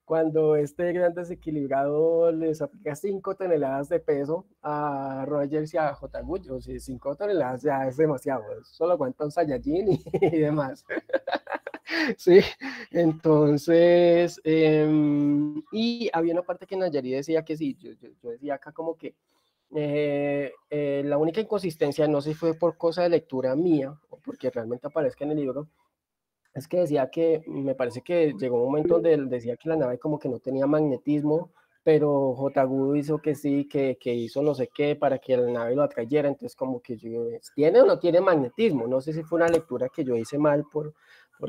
Cuando este gran desequilibrado les aplica 5 toneladas de peso a Rogers y a Jotaguchi, o sea, 5 toneladas ya es demasiado, solo aguanta un Saiyajin y demás. Sí, entonces, y había una parte que Nayari decía que sí, yo decía acá como que la única inconsistencia, no sé si fue por cosa de lectura mía o porque realmente aparezca en el libro, es que decía que me parece que llegó un momento donde él decía que la nave como que no tenía magnetismo, pero Jotagu hizo que sí, que hizo no sé qué para que la nave lo atrayera. Entonces como que yo, ¿tiene o no tiene magnetismo? No sé si fue una lectura que yo hice mal por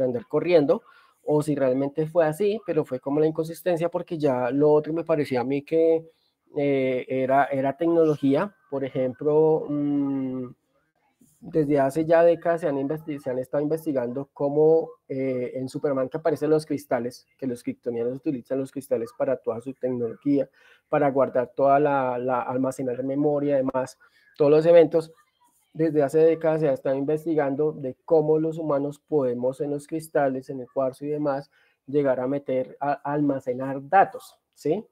andar corriendo, o si realmente fue así, pero fue como la inconsistencia, porque ya lo otro me parecía a mí que era tecnología. Por ejemplo, desde hace ya décadas se han estado investigando cómo en Superman que aparecen los cristales, que los kryptonianos utilizan los cristales para toda su tecnología, para guardar toda almacenar memoria, además, todos los eventos. Desde hace décadas se ha estado investigando de cómo los humanos podemos en los cristales, en el cuarzo y demás, llegar a almacenar datos, ¿sí?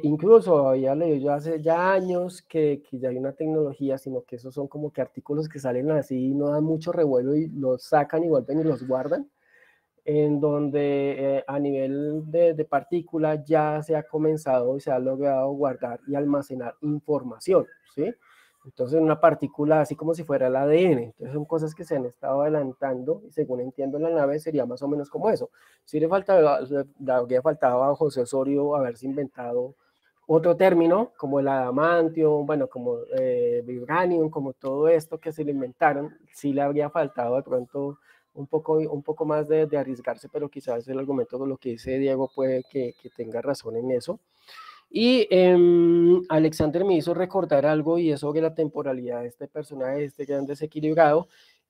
Incluso había leído yo hace ya años que ya hay una tecnología, sino que esos son como que artículos que salen así y no dan mucho revuelo y los sacan y vuelven y los guardan, en donde a nivel de partícula ya se ha comenzado y se ha logrado guardar y almacenar información, ¿sí? Entonces una partícula así como si fuera el ADN, entonces son cosas que se han estado adelantando y según entiendo la nave sería más o menos como eso. Si le habría faltado a José Osorio haberse inventado otro término como el adamantio, bueno, como vibranium, como todo esto que se le inventaron, sí le habría faltado de pronto un poco más de arriesgarse, pero quizás el argumento de lo que dice Diego puede que tenga razón en eso. Y Alexander me hizo recordar algo y es sobre la temporalidad de este personaje, este gran desequilibrado,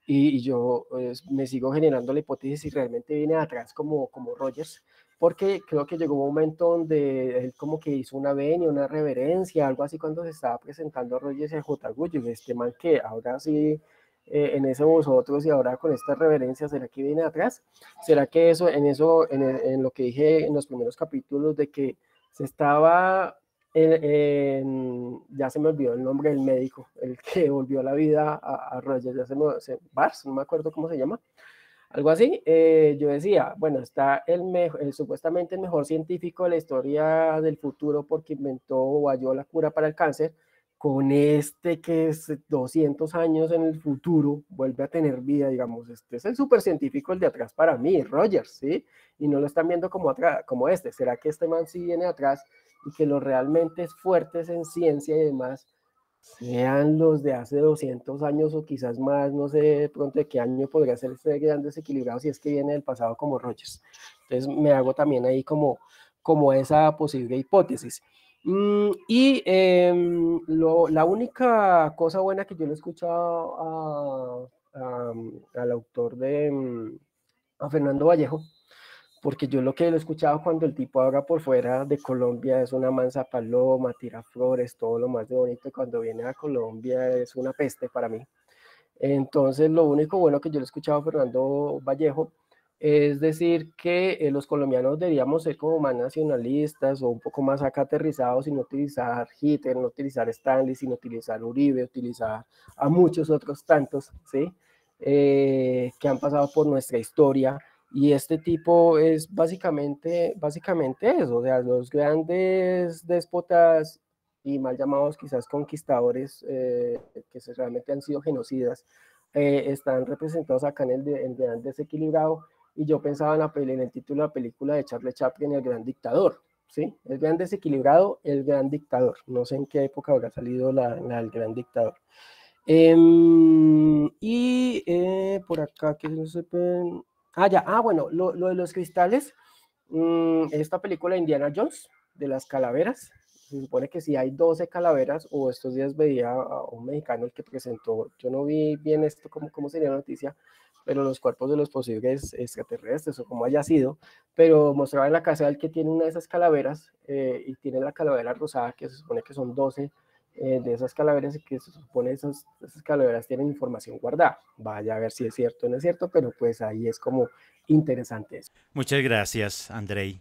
y yo me sigo generando la hipótesis si realmente viene de atrás como Rogers, porque creo que llegó un momento donde él como que hizo una venia, una reverencia, algo así cuando se estaba presentando a Rogers y a J. Gulliver, este man que ahora sí en ese vosotros y ahora con esta reverencia, ¿será que viene de atrás? ¿Será que en lo que dije en los primeros capítulos de que se estaba, ya se me olvidó el nombre del médico, el que volvió a la vida a Rogers, Bars, no me acuerdo cómo se llama, algo así, yo decía, bueno, está supuestamente el mejor científico de la historia del futuro porque inventó o halló la cura para el cáncer, con este que es 200 años en el futuro, vuelve a tener vida, digamos, este es el super científico, el de atrás para mí, Rogers, ¿sí? Y no lo están viendo como este, ¿será que este man sí viene atrás y que los realmente fuertes en ciencia y demás sean los de hace 200 años o quizás más, no sé de pronto de qué año podría ser este gran desequilibrado si es que viene del pasado como Rogers? Entonces me hago también ahí como esa posible hipótesis. Y la única cosa buena que yo le he escuchado al autor a Fernando Vallejo, porque yo lo que lo he escuchado cuando el tipo habla por fuera de Colombia es una mansa paloma, tira flores, todo lo más de bonito, y cuando viene a Colombia es una peste para mí. Entonces, lo único bueno que yo le he escuchado a Fernando Vallejo es decir que los colombianos deberíamos ser como más nacionalistas o un poco más acá aterrizados, sin utilizar Hitler, no utilizar Stanley, sin utilizar Uribe, utilizar a muchos otros tantos, ¿sí? Que han pasado por nuestra historia. Y este tipo es básicamente eso, o sea, los grandes déspotas y mal llamados quizás conquistadores, que realmente han sido genocidas, están representados acá en el Gran Desequilibrado. Y yo pensaba en el título de la película de Charlie Chaplin, El Gran Dictador, ¿sí? El Gran Desequilibrado, El Gran Dictador. No sé en qué época habrá salido la del Gran Dictador. Por acá, que no se pueden... bueno, lo de los cristales, esta película Indiana Jones, de las calaveras, se supone que si hay 12 calaveras, o estos días veía a un mexicano el que presentó, yo no vi bien esto, cómo sería la noticia, pero los cuerpos de los posibles extraterrestres, o como haya sido, pero mostraba en la casa del que tiene una de esas calaveras, y tiene la calavera rosada, que se supone que son 12 de esas calaveras, y que se supone esas calaveras tienen información guardada. Vaya a ver si es cierto o no es cierto, pero pues ahí es como interesante eso. Muchas gracias, Andrei.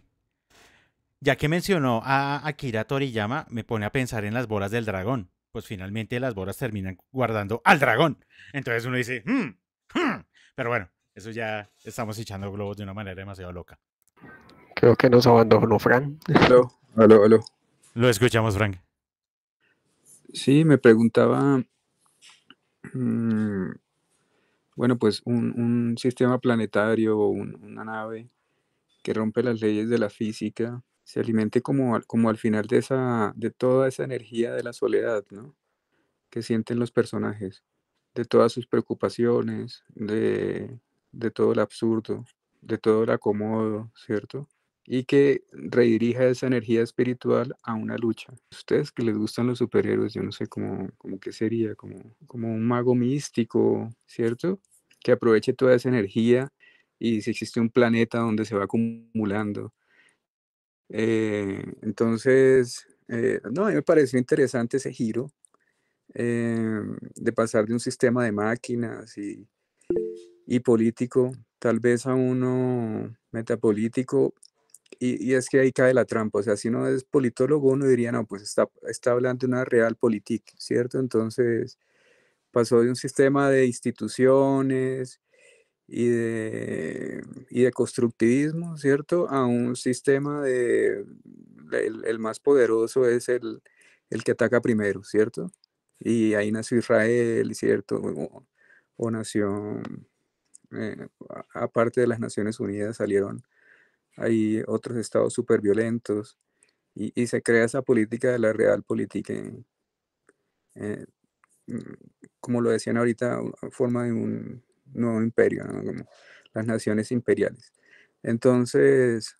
Ya que mencionó a Akira Toriyama, me pone a pensar en las bolas del dragón. Pues finalmente las bolas terminan guardando al dragón. Entonces uno dice, pero bueno, eso ya estamos echando globos de una manera demasiado loca. Creo que nos abandonó Fran. Aló. Lo escuchamos, Frank. Sí, me preguntaba, bueno, pues un sistema planetario o una nave que rompe las leyes de la física se alimente como al final de toda esa energía de la soledad, ¿no? Que sienten los personajes, de todas sus preocupaciones, de todo el absurdo, de todo el acomodo, ¿cierto? y que redirija esa energía espiritual a una lucha. Ustedes que les gustan los superhéroes, yo no sé cómo que sería, como un mago místico, ¿cierto? Que aproveche toda esa energía y si existe un planeta donde se va acumulando. Entonces, no, a mí me pareció interesante ese giro de pasar de un sistema de máquinas y político, tal vez a uno metapolítico, y es que ahí cae la trampa, o sea, si uno es politólogo, uno diría, no, pues está hablando de una realpolitik, ¿cierto? Entonces pasó de un sistema de instituciones y de constructivismo, ¿cierto? A un sistema el más poderoso es el que ataca primero, ¿cierto? Y ahí nació Israel, ¿cierto? O nació, aparte de las Naciones Unidas, salieron ahí otros estados súper violentos y se crea esa política de la realpolitik, eh, mm, como lo decían ahorita, forma de un nuevo imperio, ¿no? Como las naciones imperiales. Entonces,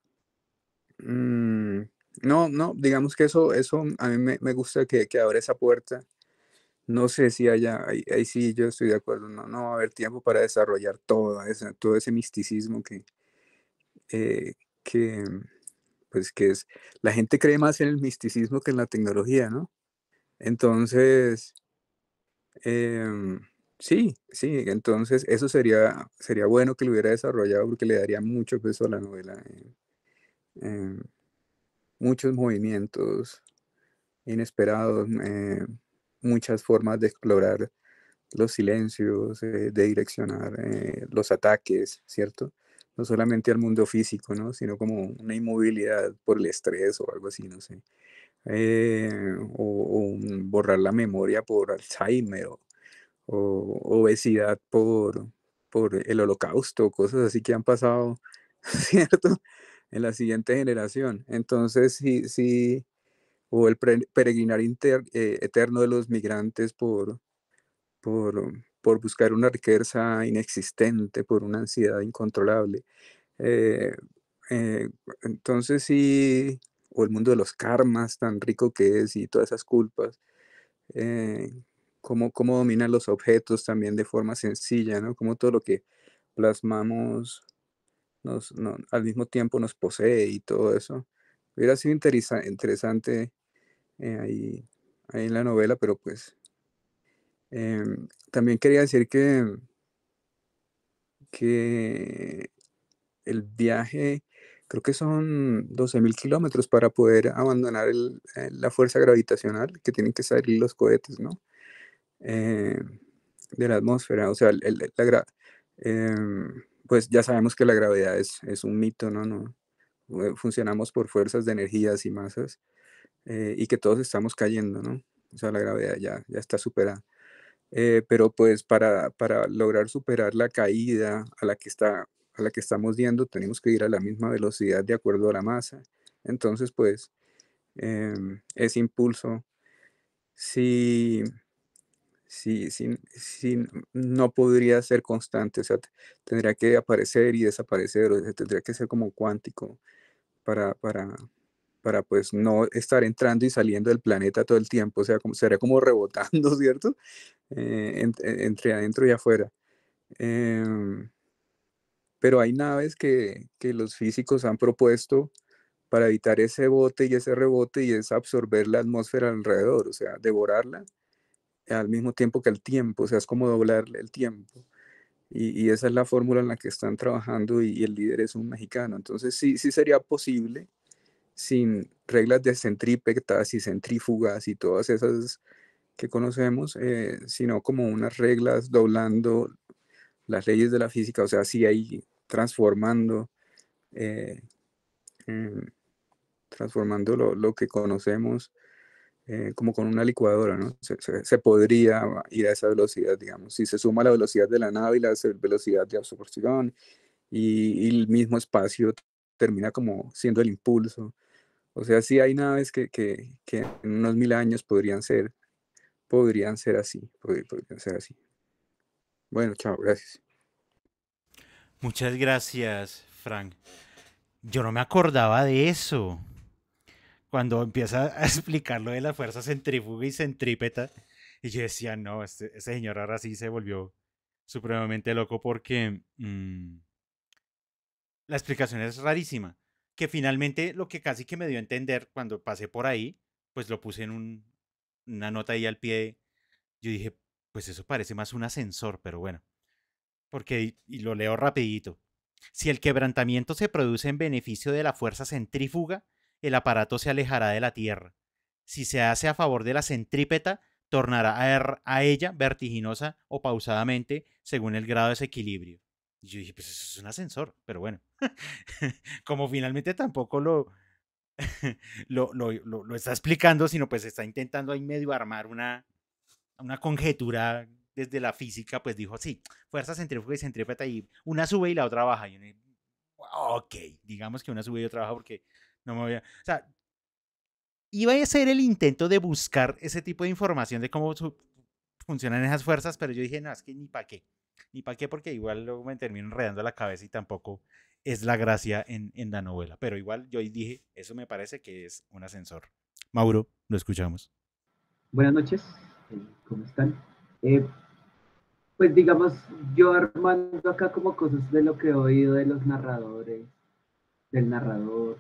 no, digamos que eso a mí me gusta que abra esa puerta. No sé si ahí sí yo estoy de acuerdo, no va a haber tiempo para desarrollar todo ese misticismo eh, que, pues que es, la gente cree más en el misticismo que en la tecnología, ¿no? Entonces, em, sí, entonces eso sería bueno que lo hubiera desarrollado porque le daría mucho peso a la novela, em, muchos movimientos inesperados, muchas formas de explorar los silencios, de direccionar los ataques, ¿cierto? No solamente al mundo físico, ¿no? Sino como una inmovilidad por el estrés o algo así, no sé. O borrar la memoria por Alzheimer o obesidad por el holocausto, cosas así que han pasado, ¿cierto? En la siguiente generación. Entonces, sí, o el peregrinar eterno de los migrantes por buscar una riqueza inexistente, por una ansiedad incontrolable. Eh, eh, entonces sí, o el mundo de los karmas tan rico que es y todas esas culpas, eh, cómo dominan los objetos también de forma sencilla, ¿no? Como todo lo que plasmamos al mismo tiempo nos posee y todo eso. Hubiera sido interesante ahí en la novela, pero pues también quería decir que el viaje, creo que son 12.000 kilómetros para poder abandonar la fuerza gravitacional que tienen que salir los cohetes, ¿no? Eh, de la atmósfera, o sea, pues ya sabemos que la gravedad es un mito, ¿no? Funcionamos por fuerzas de energías y masas y que todos estamos cayendo, ¿no? O sea, la gravedad ya está superada. Pero pues para lograr superar la caída a la que estamos yendo, tenemos que ir a la misma velocidad de acuerdo a la masa. Entonces, pues, ese impulso, sí, sí, no podría ser constante, o sea, tendría que aparecer y desaparecer, o sea, tendría que ser como cuántico para, para, para pues no estar entrando y saliendo del planeta todo el tiempo, o sea, sería como rebotando, ¿cierto? Entre adentro y afuera. Em, pero hay naves que los físicos han propuesto para evitar ese bote y ese rebote y es absorber la atmósfera alrededor, o sea, devorarla al mismo tiempo que el tiempo, o sea, es como doblar el tiempo. Y esa es la fórmula en la que están trabajando y el líder es un mexicano. Entonces sí sería posible sin reglas de centrípetas y centrífugas y todas esas que conocemos, sino como unas reglas doblando las leyes de la física, o sea, sí ahí eh, mm, transformando lo que conocemos como con una licuadora, ¿no? Se podría ir a esa velocidad, digamos, si se suma la velocidad de la nave y la velocidad de absorción y el mismo espacio termina como siendo el impulso. O sea, sí hay naves que en unos 1000 años podrían ser así, podrían ser así. Bueno, chao, gracias. Muchas gracias, Frank. Yo no me acordaba de eso. Cuando empieza a explicar lo de la fuerza centrífuga y centrípeta, y yo decía, no, ese señor ahora sí se volvió supremamente loco porque la explicación es rarísima. Que finalmente lo que casi que me dio a entender cuando pasé por ahí, pues lo puse en una nota ahí al pie. Yo dije, pues eso parece más un ascensor, pero bueno, porque, y lo leo rapidito. Si el quebrantamiento se produce en beneficio de la fuerza centrífuga, el aparato se alejará de la Tierra. Si se hace a favor de la centrípeta, tornará a ella vertiginosa o pausadamente según el grado de desequilibrio. Y yo dije, pues eso es un ascensor, pero bueno. Como finalmente tampoco lo está explicando, sino pues está intentando ahí medio armar una conjetura desde la física, pues dijo, sí, fuerza centrífuga y centrípeta y una sube y la otra baja. Y uno, ok, digamos que una sube y otra baja porque no me voy a... O sea, iba a ser el intento de buscar ese tipo de información de cómo funcionan esas fuerzas, pero yo dije, no, es que ni para qué. Ni para qué porque igual luego me termino enredando la cabeza y tampoco es la gracia en la novela. Pero igual yo dije, eso me parece que es un ascensor. Mauro, lo escuchamos. Buenas noches, ¿cómo están? Pues digamos, yo armando acá como cosas de lo que he oído de los narradores, del narrador,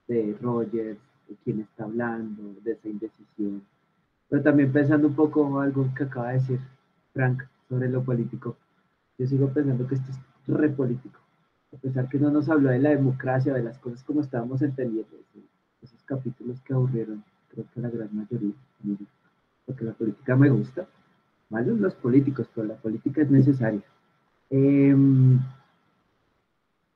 de Rogers, de quién está hablando, de esa indecisión. Pero también pensando un poco algo que acaba de decir Frank sobre lo político. Yo sigo pensando que esto es re político. A pesar que no nos habló de la democracia, de las cosas como estábamos entendiendo, esos capítulos que aburrieron, creo que la gran mayoría, porque la política me gusta, malos los políticos, pero la política es necesaria.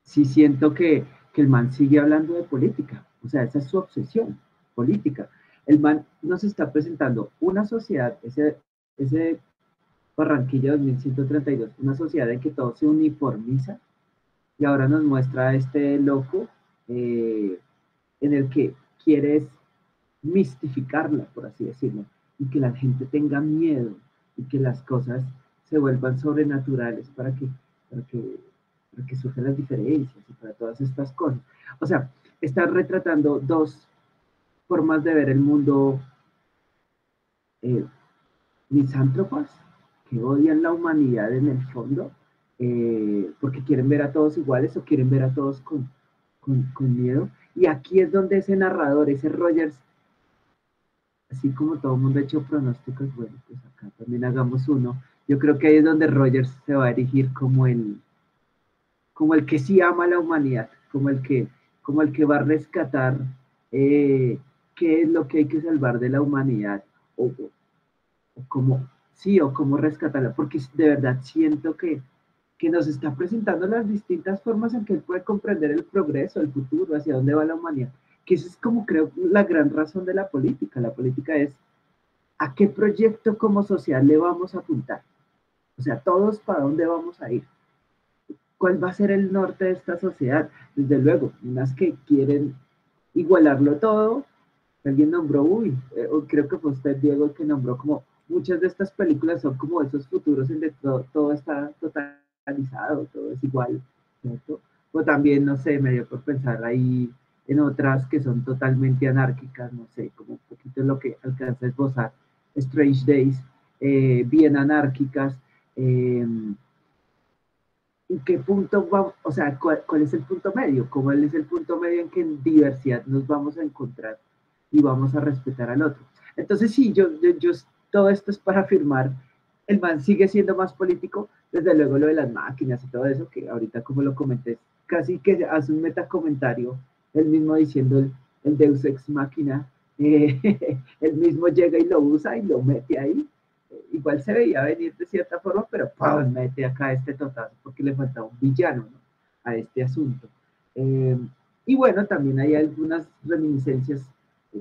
Sí siento que el man sigue hablando de política, o sea, esa es su obsesión política. El man nos está presentando una sociedad, ese Barranquilla 2132, una sociedad en que todo se uniformiza, y ahora nos muestra a este loco en el que quiere mistificarla, por así decirlo, y que la gente tenga miedo y que las cosas se vuelvan sobrenaturales para que surjan las diferencias y para todas estas cosas. O sea, está retratando dos formas de ver el mundo misántropas, que odian la humanidad en el fondo, porque quieren ver a todos iguales o quieren ver a todos con miedo. Y aquí es donde ese narrador, ese Rogers, así como todo el mundo ha hecho pronósticos, bueno, pues acá también hagamos uno. Yo creo que ahí es donde Rogers se va a erigir como el que sí ama a la humanidad, como el que va a rescatar qué es lo que hay que salvar de la humanidad, o cómo, sí, o cómo rescatarla, porque de verdad siento que nos está presentando las distintas formas en que él puede comprender el progreso, el futuro, hacia dónde va la humanidad, que eso es como creo la gran razón de la política. La política es ¿a qué proyecto como sociedad le vamos a apuntar? O sea, todos para dónde vamos a ir. ¿Cuál va a ser el norte de esta sociedad? Desde luego, unas que quieren igualarlo todo. Alguien nombró, creo que fue usted, Diego, el que nombró como muchas de estas películas son como esos futuros en que todo está totalizado, todo es igual, ¿cierto? O también, no sé, me dio por pensar ahí en otras que son totalmente anárquicas, no sé, como un poquito lo que alcanza a esbozar Strange Days, bien anárquicas. ¿En qué punto vamos, o sea, cuál es el punto medio? ¿Cómo es el punto medio en que en diversidad nos vamos a encontrar y vamos a respetar al otro? Entonces, sí, yo todo esto es para afirmar, el man sigue siendo más político, desde luego lo de las máquinas y todo eso, que ahorita como lo comenté, casi que hace un metacomentario, él mismo diciendo el Deus Ex Machina, él mismo llega y lo usa y lo mete ahí. Igual se veía venir de cierta forma, pero ¡pum! Mete acá este totazo porque le faltaba un villano, ¿no?, a este asunto. Y bueno, también hay algunas reminiscencias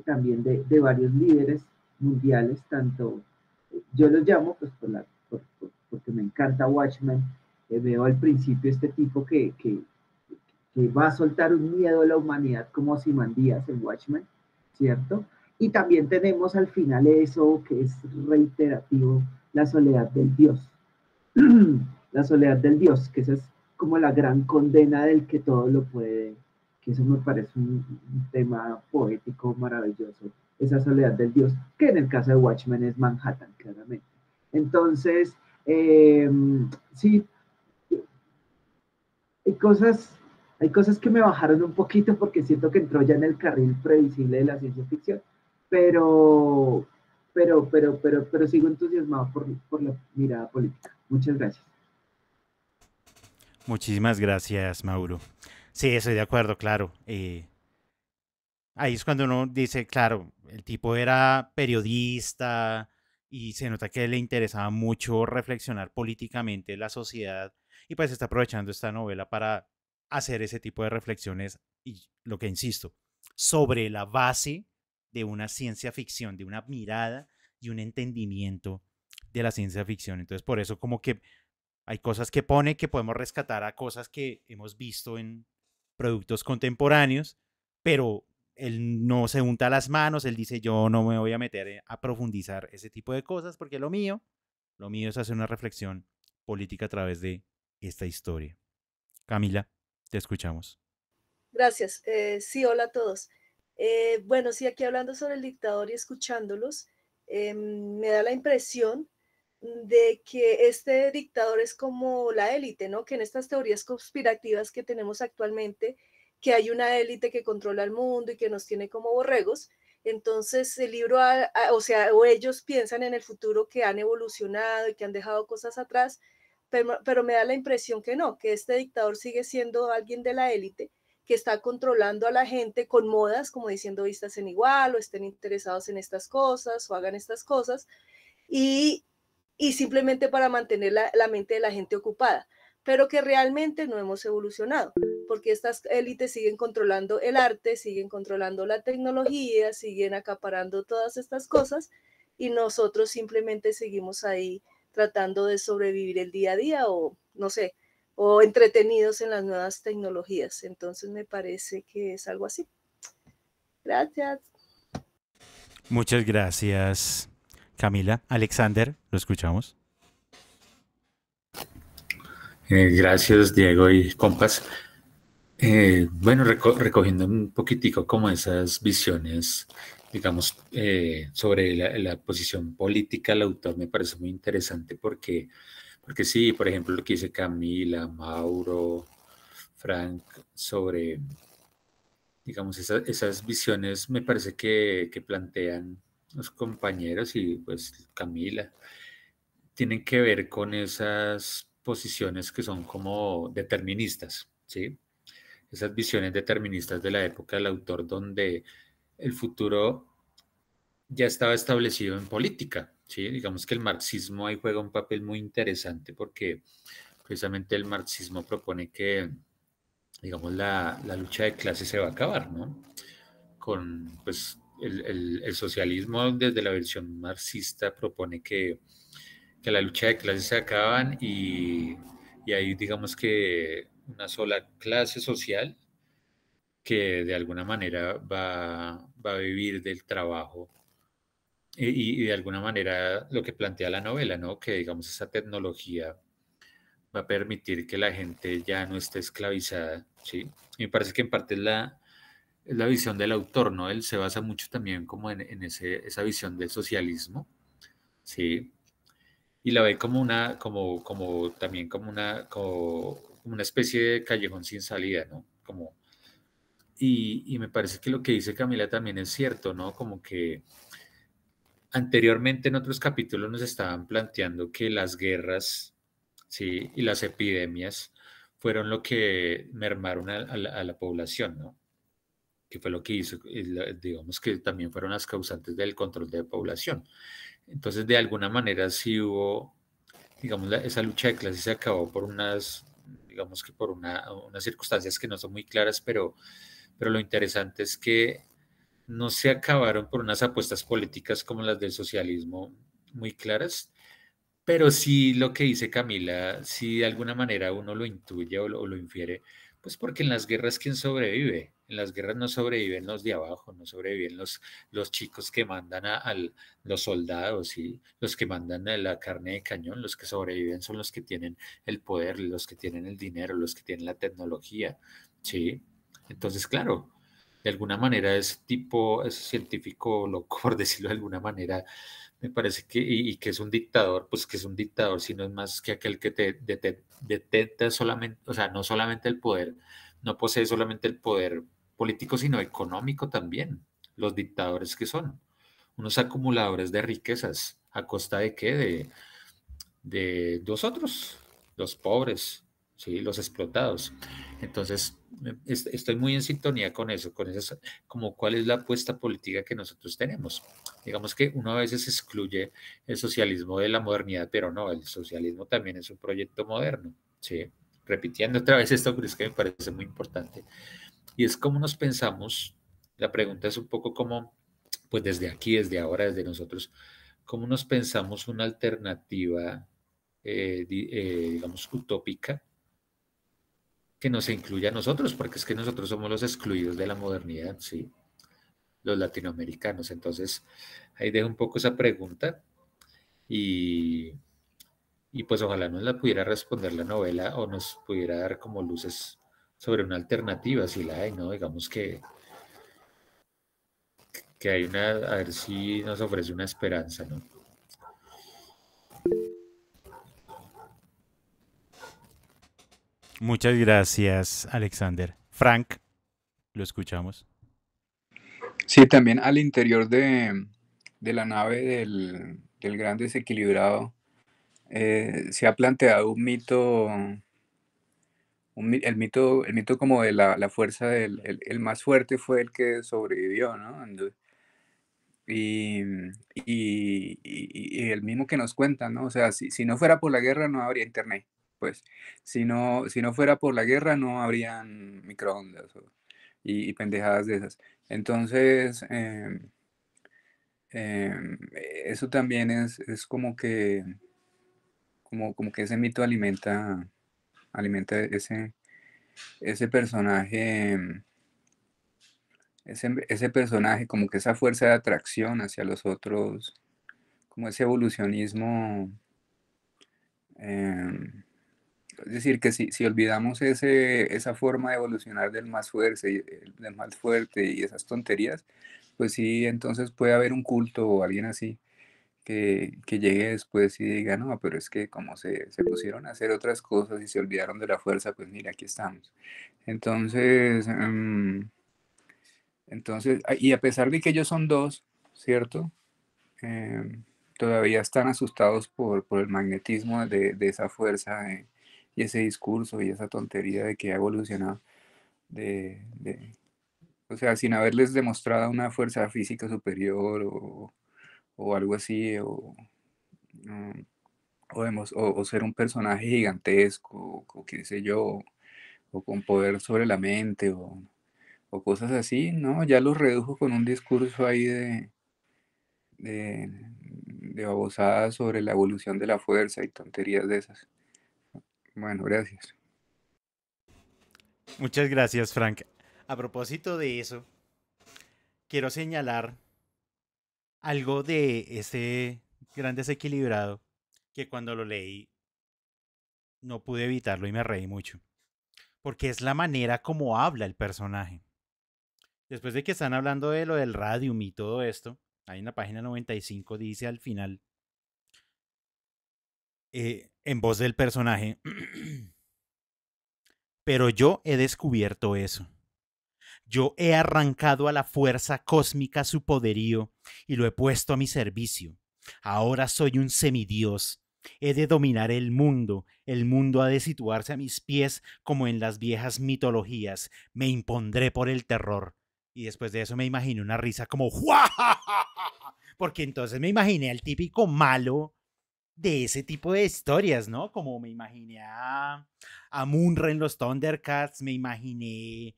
también de varios líderes mundiales, tanto, yo los llamo, pues porque me encanta Watchmen, veo al principio este tipo que va a soltar un miedo a la humanidad como Ozymandias en Watchmen, ¿cierto? Y también tenemos al final eso que es reiterativo, la soledad del Dios. La soledad del Dios, que esa es como la gran condena del que todo lo puede, que eso me parece un tema poético maravilloso, esa soledad del Dios, que en el caso de Watchmen es Manhattan, claramente. Entonces, sí, hay cosas que me bajaron un poquito porque siento que entró ya en el carril previsible de la ciencia ficción, pero, pero sigo entusiasmado por la mirada política. Muchas gracias. Muchísimas gracias, Mauro. Sí, estoy de acuerdo, claro. Ahí es cuando uno dice, claro, el tipo era periodista y se nota que le interesaba mucho reflexionar políticamente la sociedad y pues está aprovechando esta novela para hacer ese tipo de reflexiones y lo que insisto, sobre la base de una ciencia ficción, de una mirada y un entendimiento de la ciencia ficción. Entonces, por eso como que hay cosas que pone que podemos rescatar a cosas que hemos visto en productos contemporáneos, pero él no se unta las manos, él dice yo no me voy a meter a profundizar ese tipo de cosas porque lo mío es hacer una reflexión política a través de esta historia. Camila, te escuchamos. Gracias. Sí, hola a todos. Bueno, sí, aquí hablando sobre el dictador y escuchándolos, me da la impresión de que este dictador es como la élite, ¿no? Que en estas teorías conspirativas que tenemos actualmente, que hay una élite que controla el mundo y que nos tiene como borregos. Entonces el libro, o sea, o ellos piensan en el futuro que han evolucionado y que han dejado cosas atrás, pero me da la impresión que no, que este dictador sigue siendo alguien de la élite que está controlando a la gente con modas, como diciendo vistas en igual, o estén interesados en estas cosas, o hagan estas cosas, y, y simplemente para mantener la mente de la gente ocupada, pero que realmente no hemos evolucionado, porque estas élites siguen controlando el arte, siguen controlando la tecnología, siguen acaparando todas estas cosas, y nosotros simplemente seguimos ahí tratando de sobrevivir el día a día, o no sé, o entretenidos en las nuevas tecnologías. Entonces me parece que es algo así. Gracias. Muchas gracias, Camila. Alexander, lo escuchamos. Gracias, Diego y compas. Bueno, recogiendo un poquitico como esas visiones, digamos, sobre la posición política del autor, me parece muy interesante porque sí, por ejemplo, lo que dice Camila, Mauro, Frank, sobre, digamos, esas visiones me parece que plantean los compañeros y pues Camila, tienen que ver con esas posiciones que son como deterministas, ¿sí? Esas visiones deterministas de la época del autor donde el futuro ya estaba establecido en política, ¿sí? Digamos que el marxismo ahí juega un papel muy interesante porque precisamente el marxismo propone que, digamos, la lucha de clases se va a acabar, ¿no? Con, pues, el socialismo desde la versión marxista propone que la lucha de clases se acaban y hay, digamos que, una sola clase social que de alguna manera va a vivir del trabajo y de alguna manera lo que plantea la novela, ¿no? Que digamos esa tecnología va a permitir que la gente ya no esté esclavizada, ¿sí? Y me parece que en parte es la visión del autor, ¿no? Él se basa mucho también como en esa visión del socialismo, ¿sí? Y la ve como también como una especie de callejón sin salida, ¿no? Y me parece que lo que dice Camila también es cierto, ¿no? Como que anteriormente en otros capítulos nos estaban planteando que las guerras, ¿sí? Y las epidemias fueron lo que mermaron a la población, ¿no? Que fue lo que hizo, digamos que también fueron las causantes del control de población. Entonces, de alguna manera sí hubo, digamos, esa lucha de clases se acabó por digamos que por unas circunstancias que no son muy claras, pero lo interesante es que no se acabaron por unas apuestas políticas como las del socialismo muy claras, pero sí lo que dice Camila, si de alguna manera uno lo intuye o lo infiere, pues porque en las guerras, ¿quién sobrevive? En las guerras no sobreviven los de abajo, no sobreviven los chicos que mandan los soldados, ¿sí? Los que mandan a la carne de cañón, los que sobreviven son los que tienen el poder, los que tienen el dinero, los que tienen la tecnología, ¿sí? Entonces, claro, de alguna manera ese científico loco, por decirlo de alguna manera, me parece que, y que es un dictador, pues que es un dictador, sino es más que aquel que detenta solamente, o sea, no solamente el poder, no posee solamente el poder político, sino económico también. Los dictadores que son unos acumuladores de riquezas, ¿a costa de qué? De nosotros, los pobres, ¿sí? Los explotados. Entonces, estoy muy en sintonía con eso, como cuál es la apuesta política que nosotros tenemos. Digamos que uno a veces excluye el socialismo de la modernidad, pero no, el socialismo también es un proyecto moderno, ¿sí? Repitiendo otra vez esto, pero es que me parece muy importante. Y es cómo nos pensamos, la pregunta es un poco como, pues desde aquí, desde ahora, desde nosotros, cómo nos pensamos una alternativa digamos, utópica que nos incluya a nosotros, porque es que nosotros somos los excluidos de la modernidad, ¿sí? Los latinoamericanos. Entonces, ahí dejo un poco esa pregunta y, y pues ojalá nos la pudiera responder la novela o nos pudiera dar como luces sobre una alternativa, si la hay, ¿no? Digamos que hay una, a ver si nos ofrece una esperanza, ¿no? Muchas gracias, Alexander. Frank, lo escuchamos. Sí, también al interior de la nave del gran desequilibrado se ha planteado un mito, el mito como de la fuerza el más fuerte fue el que sobrevivió, ¿no? Y el mismo que nos cuentan, ¿no? O sea, si no fuera por la guerra no habría internet, pues. Si no fuera por la guerra no habrían microondas y pendejadas de esas. Entonces, em, eso también es como que ese mito alimenta ese personaje, ese personaje, como que esa fuerza de atracción hacia los otros, como ese evolucionismo. em, es decir, que si olvidamos esa forma de evolucionar del más fuerte y esas tonterías, pues sí, entonces puede haber un culto o alguien así que llegue después y diga, no, pero es que como se pusieron a hacer otras cosas y se olvidaron de la fuerza, pues mira, aquí estamos. Entonces, y a pesar de que ellos son dos, ¿cierto? Em, Todavía están asustados por el magnetismo de esa fuerza y ese discurso y esa tontería de que ha evolucionado, o sea, sin haberles demostrado una fuerza física superior o algo así, mm, o ser un personaje gigantesco, o qué sé yo, o con poder sobre la mente, o cosas así, ¿no? Ya los redujo con un discurso ahí de, de babosadas sobre la evolución de la fuerza y tonterías de esas. Bueno, gracias. Muchas gracias, Frank. A propósito de eso, quiero señalar algo de ese gran desequilibrado que cuando lo leí no pude evitarlo y me reí mucho. Porque es la manera como habla el personaje. Después de que están hablando de lo del radium y todo esto, ahí en la página 95 dice al final, en voz del personaje, pero yo he descubierto eso. Yo he arrancado a la fuerza cósmica su poderío y lo he puesto a mi servicio. Ahora soy un semidios. He de dominar el mundo ha de situarse a mis pies como en las viejas mitologías. Me impondré por el terror. Y después de eso me imaginé una risa como ¡juajajaja! Porque entonces me imaginé al típico malo de ese tipo de historias, ¿no? Como me imaginé a Munra en los Thundercats, me imaginé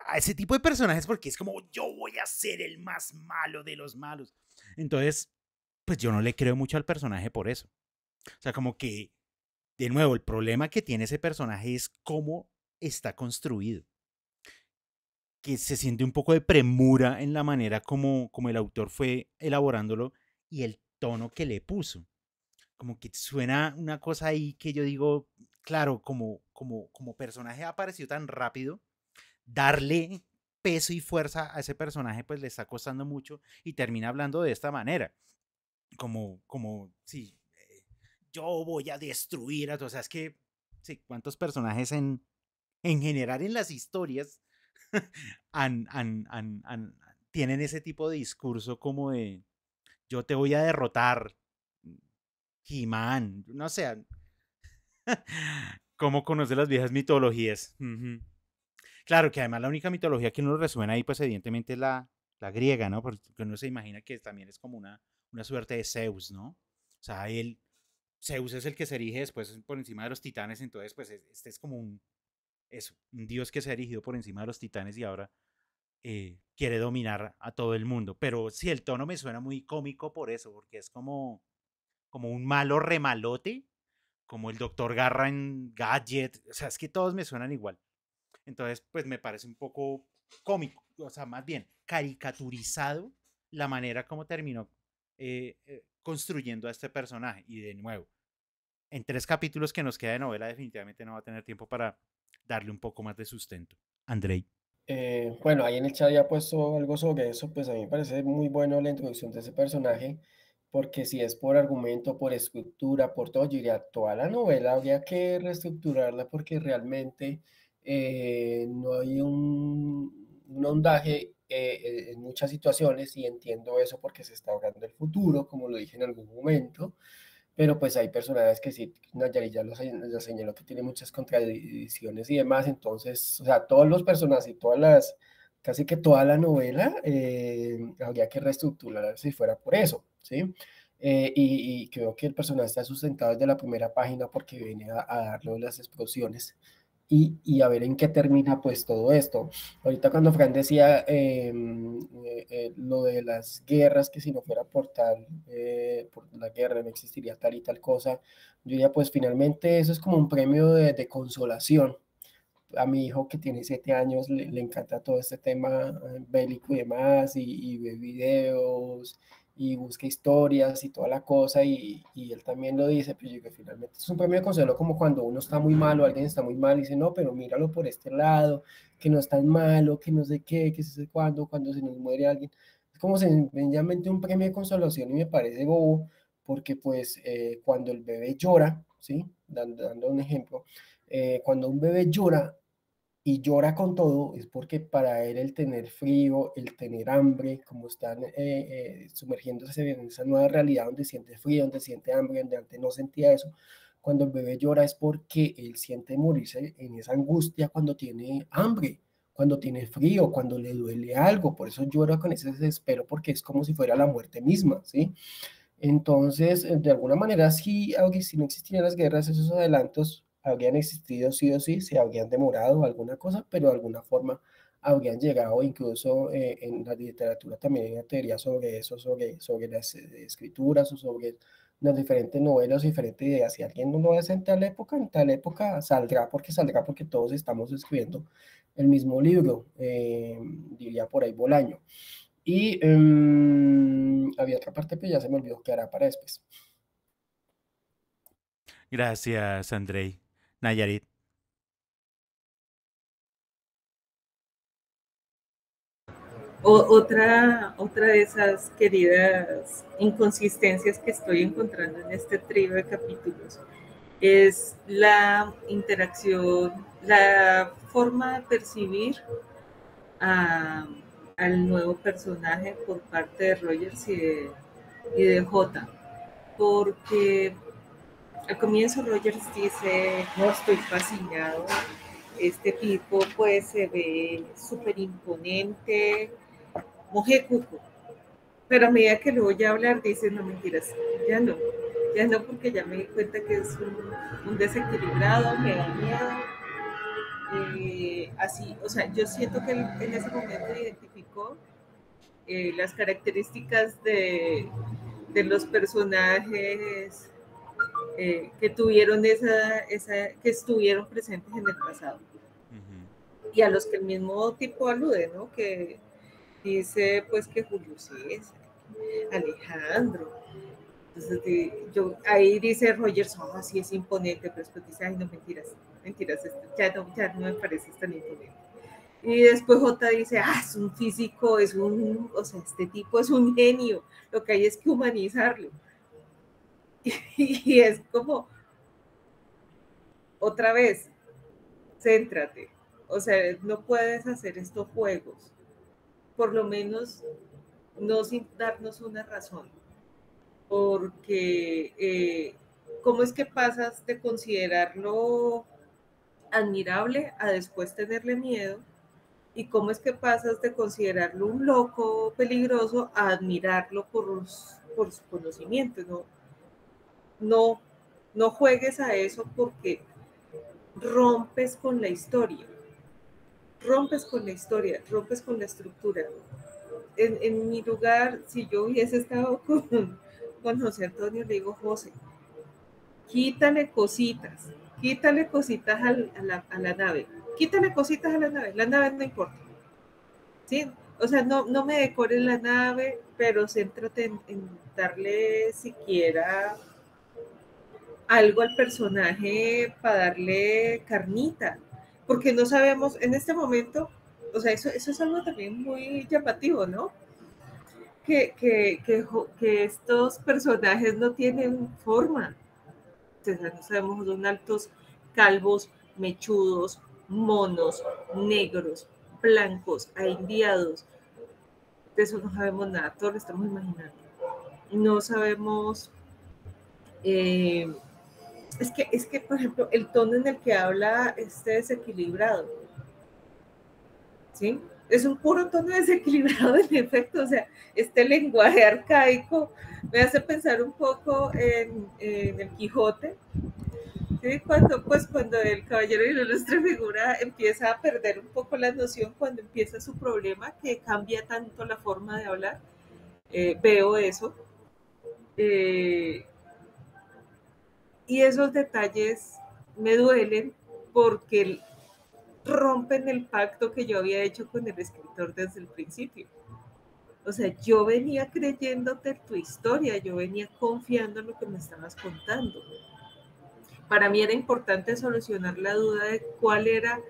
a ese tipo de personajes porque es como yo voy a ser el más malo de los malos. Entonces, pues yo no le creo mucho al personaje por eso. O sea, como que, de nuevo, el problema que tiene ese personaje es cómo está construido. Que se siente un poco de premura en la manera como el autor fue elaborándolo y el tono que le puso. Como que suena una cosa ahí que yo digo, claro, como personaje ha aparecido tan rápido, darle peso y fuerza a ese personaje pues le está costando mucho y termina hablando de esta manera, sí, yo voy a destruir a todos, o sea, es que, sí, cuántos personajes en general en las historias tienen ese tipo de discurso como de yo te voy a derrotar, He-Man, no sé, cómo conoce las viejas mitologías. Claro que además la única mitología que uno resuena ahí, pues evidentemente es la griega, ¿no? Porque uno se imagina que también es como una suerte de Zeus, ¿no? O sea, Zeus es el que se erige después por encima de los titanes, entonces pues este es como un dios que se ha erigido por encima de los titanes y ahora quiere dominar a todo el mundo. Pero sí, el tono me suena muy cómico por eso, porque es como un malo remalote, como el Doctor Garra en Gadget, o sea, es que todos me suenan igual. Entonces, pues me parece un poco cómico, o sea, más bien caricaturizado la manera como terminó construyendo a este personaje. Y de nuevo, en 3 capítulos que nos queda de novela, definitivamente no va a tener tiempo para darle un poco más de sustento. Andrei. Bueno, ahí en el chat ya he puesto algo sobre eso, pues a mí me parece muy bueno la introducción de ese personaje, porque si es por argumento, por estructura, por todo, yo diría, toda la novela habría que reestructurarla porque realmente no hay un ondaje en muchas situaciones y entiendo eso porque se está hablando del futuro, como lo dije en algún momento. Pero pues hay personajes que sí, Nayari ya lo señaló, que tiene muchas contradicciones y demás, entonces, o sea, todos los personajes y casi que toda la novela habría que reestructurarla si fuera por eso, ¿sí? Y creo que el personaje está sustentado desde la primera página porque viene a darlo de las explosiones y a ver en qué termina pues todo esto. Ahorita cuando Fran decía lo de las guerras, que si no fuera por la guerra no existiría tal y tal cosa, yo diría pues finalmente eso es como un premio de consolación. A mi hijo que tiene 7 años le encanta todo este tema bélico y demás, y ve videos y busca historias y toda la cosa, y él también lo dice, pero yo que finalmente es un premio de consuelo, como cuando uno está muy mal o alguien está muy mal y dice, no, pero míralo por este lado, que no es tan malo, que no sé qué, que sé cuando se nos muere alguien. Es como sencillamente un premio de consolación y me parece bobo, porque pues cuando el bebé llora, ¿sí? Dando un ejemplo, cuando un bebé llora y llora con todo, es porque para él el tener frío, el tener hambre, como están sumergiéndose en esa nueva realidad donde siente frío, donde siente hambre, donde antes no sentía eso, cuando el bebé llora es porque él siente morirse en esa angustia cuando tiene hambre, cuando tiene frío, cuando le duele algo, por eso llora con ese desespero, porque es como si fuera la muerte misma, ¿sí? Entonces, de alguna manera, sí, aunque si no existieran las guerras, esos adelantos habrían existido sí o sí, se habrían demorado alguna cosa, pero de alguna forma habrían llegado, incluso en la literatura también hay una teoría sobre eso, sobre las escrituras o sobre las diferentes novelas, diferentes ideas. Si alguien no lo hace en tal época saldrá porque todos estamos escribiendo el mismo libro, diría por ahí Bolaño. Y había otra parte, pero ya se me olvidó que hará para después. Gracias, Andrei. Nayarit. Otra de esas queridas inconsistencias que estoy encontrando en este trío de capítulos es la interacción, la forma de percibir al nuevo personaje por parte de Rogers y de Jota, porque al comienzo Rogers dice, no, estoy fascinado, este tipo pues se ve súper imponente, moje cuco, pero a medida que lo voy a hablar dice, no, mentiras, ya no porque ya me di cuenta que es un desequilibrado, me da miedo, así, o sea, yo siento que él en ese momento identificó las características de los personajes que tuvieron que estuvieron presentes en el pasado. Y a los que el mismo tipo alude, ¿no? Que dice pues que Julio César, Alejandro. Entonces, ahí dice Rogers, sí es imponente, pero después dice, ay, no, mentiras, ya no me pareces tan imponente. Y después J dice, es un físico, o sea, este tipo es un genio, lo que hay es que humanizarlo. Y es como, otra vez, céntrate. O sea, no puedes hacer estos juegos, por lo menos no sin darnos una razón. Porque, ¿cómo es que pasas de considerarlo admirable a después tenerle miedo? ¿Y cómo es que pasas de considerarlo un loco peligroso a admirarlo por su conocimiento? No juegues a eso porque rompes con la historia, rompes con la estructura. En mi lugar, si yo hubiese estado con José Antonio, le digo, José, quítale cositas a la nave, la nave no importa, ¿sí? O sea, no me decores la nave, pero céntrate en darle siquiera algo al personaje para darle carnita, porque no sabemos en este momento, o sea, eso es algo también muy llamativo, ¿no? Que estos personajes no tienen forma. O sea, no sabemos, son altos, calvos, mechudos, monos, negros, blancos, ahindiados. De eso no sabemos nada, todo lo estamos imaginando. No sabemos. Es que, por ejemplo, el tono en el que habla este desequilibrado, ¿sí? Es un puro tono desequilibrado, en efecto. O sea, este lenguaje arcaico me hace pensar un poco en el Quijote, ¿sí? Cuando el caballero de la ilustre figura empieza a perder un poco la noción, cuando empieza su problema, que cambia tanto la forma de hablar, veo eso. Y esos detalles me duelen porque rompen el pacto que yo había hecho con el escritor desde el principio. O sea, yo venía creyéndote tu historia, yo venía confiando en lo que me estabas contando. Para mí era importante solucionar la duda de cuál era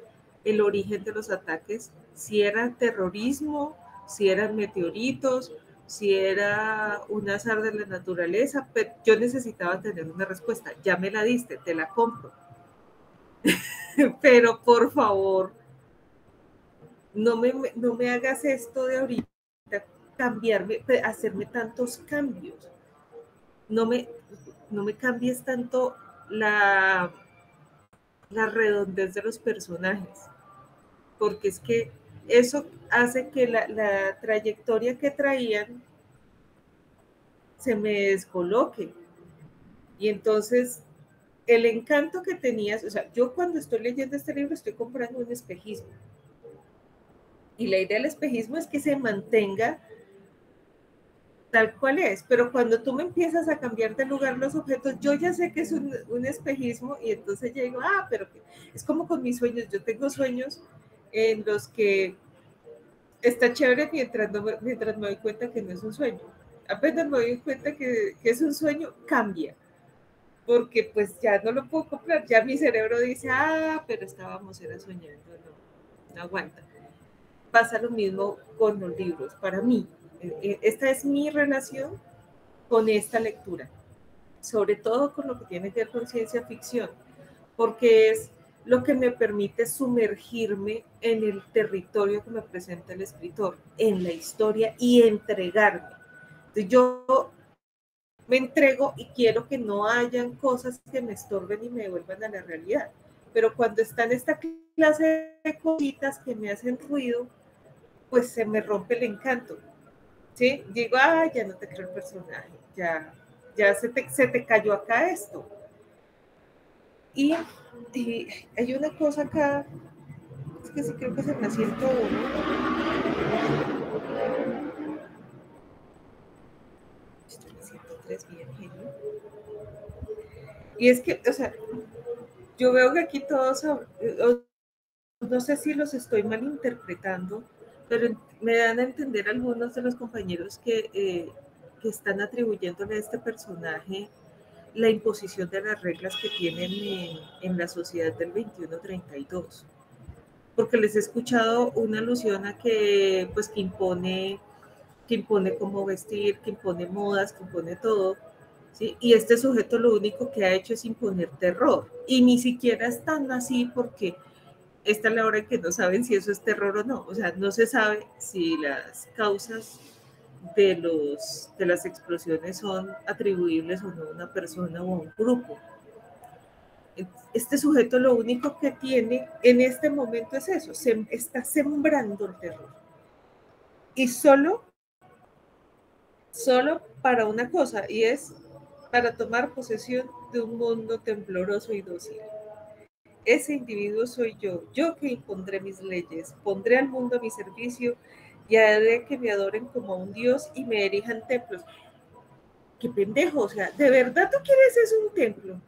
el origen de los ataques, si era terrorismo, si eran meteoritos, si era un azar de la naturaleza, pero yo necesitaba tener una respuesta. Ya me la diste, te la compro. Pero por favor, no me hagas esto de ahorita, cambiarme, hacerme tantos cambios. No me cambies tanto la redondez de los personajes, porque es que eso hace que la trayectoria que traían se me descoloque. Y entonces el encanto que tenías, o sea, yo cuando estoy leyendo este libro estoy comprando un espejismo. Y la idea del espejismo es que se mantenga tal cual es, pero cuando tú me empiezas a cambiar de lugar los objetos, yo ya sé que es un espejismo y entonces ya digo, pero es como con mis sueños. Yo tengo sueños en los que está chévere mientras me doy cuenta que no es un sueño. Apenas me doy cuenta que es un sueño, cambia. Porque pues ya no lo puedo comprar, ya mi cerebro dice, pero era soñando, no aguanta. Pasa lo mismo con los libros, para mí. Esta es mi relación con esta lectura, sobre todo con lo que tiene que ver con ciencia ficción, porque es lo que me permite sumergirme en el territorio que me presenta el escritor, en la historia y entregarme. Entonces yo me entrego y quiero que no hayan cosas que me estorben y me devuelvan a la realidad. Pero cuando están esta clase de cositas que me hacen ruido, pues se me rompe el encanto. ¿Sí? Digo, ya no te creo el personaje, ya se te cayó acá esto. Y hay una cosa acá, es que sí creo que se me asiento uno. Estoy en 103 bien, genio. Y es que, o sea, yo veo que aquí todos, no sé si los estoy malinterpretando, pero me dan a entender algunos de los compañeros que están atribuyéndole a este personaje la imposición de las reglas que tienen en la sociedad del 2132. porque les he escuchado una alusión a que, pues, que impone cómo vestir, que impone modas, que impone todo, ¿sí? Y este sujeto lo único que ha hecho es imponer terror, y ni siquiera es tan así porque esta es la hora en que no saben si eso es terror o no, o sea, no se sabe si las causas de las explosiones son atribuibles o no a una persona o a un grupo. Este sujeto lo único que tiene en este momento es eso, está sembrando el terror. Y solo para una cosa, y es para tomar posesión de un mundo tembloroso y dócil. Ese individuo soy yo que impondré mis leyes, pondré al mundo a mi servicio y haré que me adoren como a un dios y me erijan templos. Qué pendejo, o sea, ¿de verdad tú quieres eso, un templo?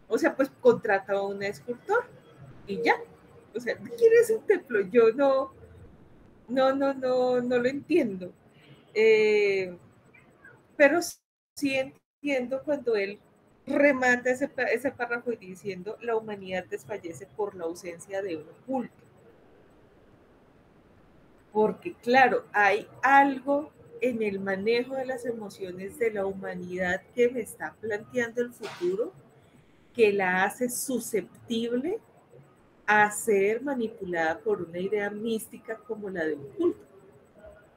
O sea, pues contrata a un escultor y ya. O sea, ¿tú quieres un templo? Yo no lo entiendo. Pero sí entiendo cuando él remata ese párrafo y diciendo la humanidad desfallece por la ausencia de un culto. Porque claro, hay algo en el manejo de las emociones de la humanidad que me está planteando el futuro, que la hace susceptible a ser manipulada por una idea mística como la de un culto.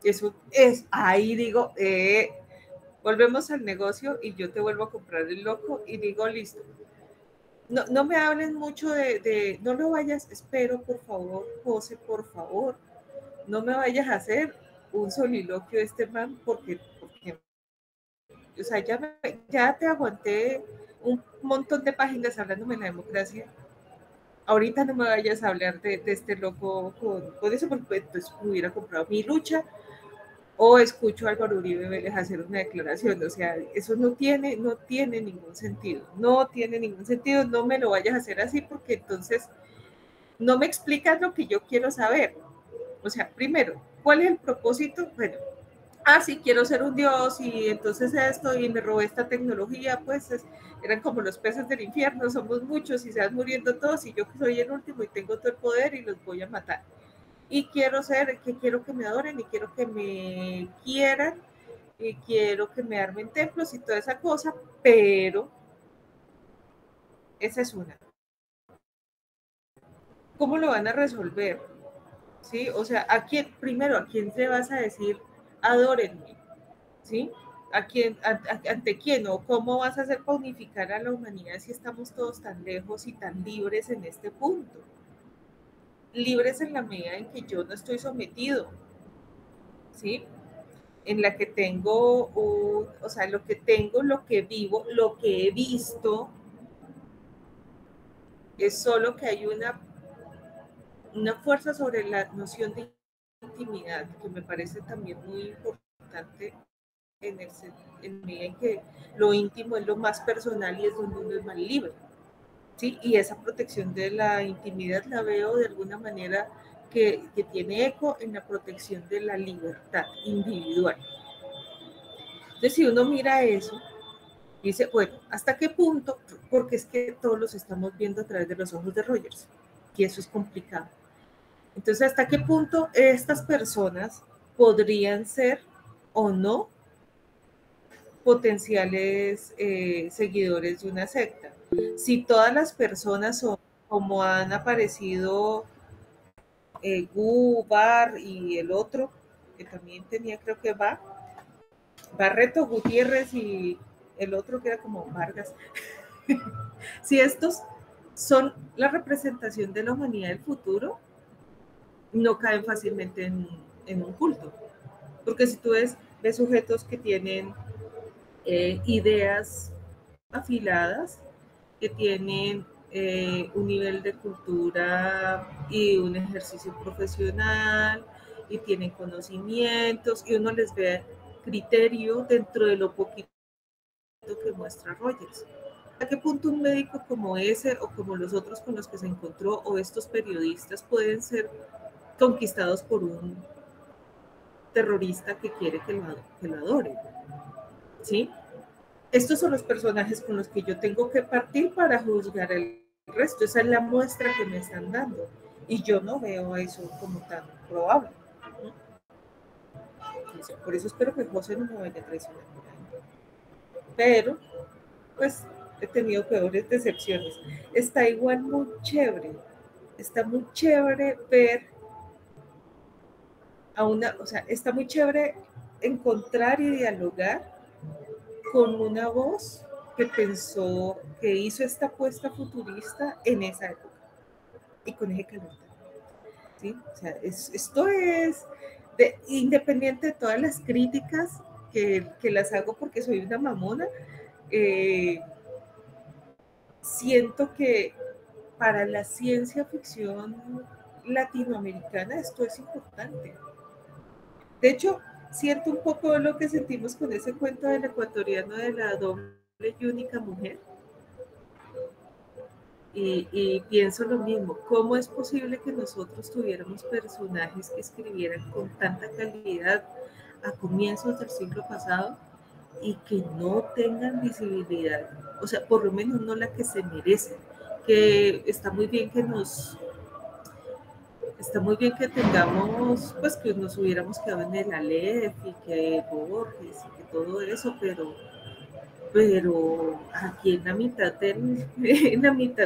Eso es, ahí digo, volvemos al negocio y yo te vuelvo a comprar el loco y digo, listo. No me hablen mucho no lo vayas, espero, por favor, José, por favor, no me vayas a hacer un soliloquio este man, porque o sea, ya te aguanté un montón de páginas hablándome de la democracia. Ahorita no me vayas a hablar de este loco con eso, porque pues hubiera comprado Mi Lucha, o escucho a Álvaro Uribe Vélez hacer una declaración. O sea, eso no tiene ningún sentido, no me lo vayas a hacer así, porque entonces no me explicas lo que yo quiero saber. O sea, primero, ¿cuál es el propósito? Bueno, sí, quiero ser un dios y entonces esto, y me robé esta tecnología, pues eran como los peces del infierno, somos muchos y se van muriendo todos y yo que soy el último y tengo todo el poder y los voy a matar. Y quiero que me adoren y quiero que me quieran y quiero que me armen templos y toda esa cosa, pero esa es una. ¿Cómo lo van a resolver? ¿Sí? O sea, ¿a quién le vas a decir adórenme? ¿Sí? ¿Ante quién? ¿O cómo vas a hacer para unificar a la humanidad si estamos todos tan lejos y tan libres en este punto? Libres en la medida en que yo no estoy sometido, ¿sí? En la que tengo, lo que vivo, lo que he visto, es solo que hay una fuerza sobre la noción de intimidad, que me parece también muy importante en medida en que lo íntimo es lo más personal y es donde uno es más libre, ¿sí? Y esa protección de la intimidad la veo de alguna manera que tiene eco en la protección de la libertad individual. Entonces, si uno mira eso, dice, bueno, ¿hasta qué punto? Porque es que todos los estamos viendo a través de los ojos de Rogers, y eso es complicado. Entonces, ¿hasta qué punto estas personas podrían ser o no potenciales seguidores de una secta? Si todas las personas son como han aparecido Gu, Bar y el otro, que también tenía, creo que Barreto, Gutiérrez y el otro que era como Vargas. Si estos son la representación de la humanidad del futuro, no caen fácilmente en un culto. Porque si tú ves sujetos que tienen ideas afiladas, que tienen un nivel de cultura y un ejercicio profesional, y tienen conocimientos, y uno les ve criterio dentro de lo poquito que muestra Rogers. ¿A qué punto un médico como ese o como los otros con los que se encontró, o estos periodistas, pueden ser conquistados por un terrorista que quiere que lo adore? ¿Sí? Estos son los personajes con los que yo tengo que partir para juzgar el resto. Esa es la muestra que me están dando. Y yo no veo eso como tan probable. Por eso espero que José no me vaya a traicionar por ahí. Pero, pues, he tenido peores decepciones. Está igual muy chévere. Está muy chévere ver o sea, está muy chévere encontrar y dialogar con una voz que pensó, que hizo esta apuesta futurista en esa época y con ese calor. ¿Sí? O sea, esto es independiente de todas las críticas que las hago porque soy una mamona, siento que para la ciencia ficción latinoamericana esto es importante. De hecho, siento un poco lo que sentimos con ese cuento del ecuatoriano de la doble y única mujer. Y pienso lo mismo, ¿cómo es posible que nosotros tuviéramos personajes que escribieran con tanta calidad a comienzos del siglo pasado y que no tengan visibilidad? O sea, por lo menos no la que se merecen, que está muy bien que tengamos, pues que nos hubiéramos quedado en el Aleph y que Borges y que todo eso, pero aquí en la mitad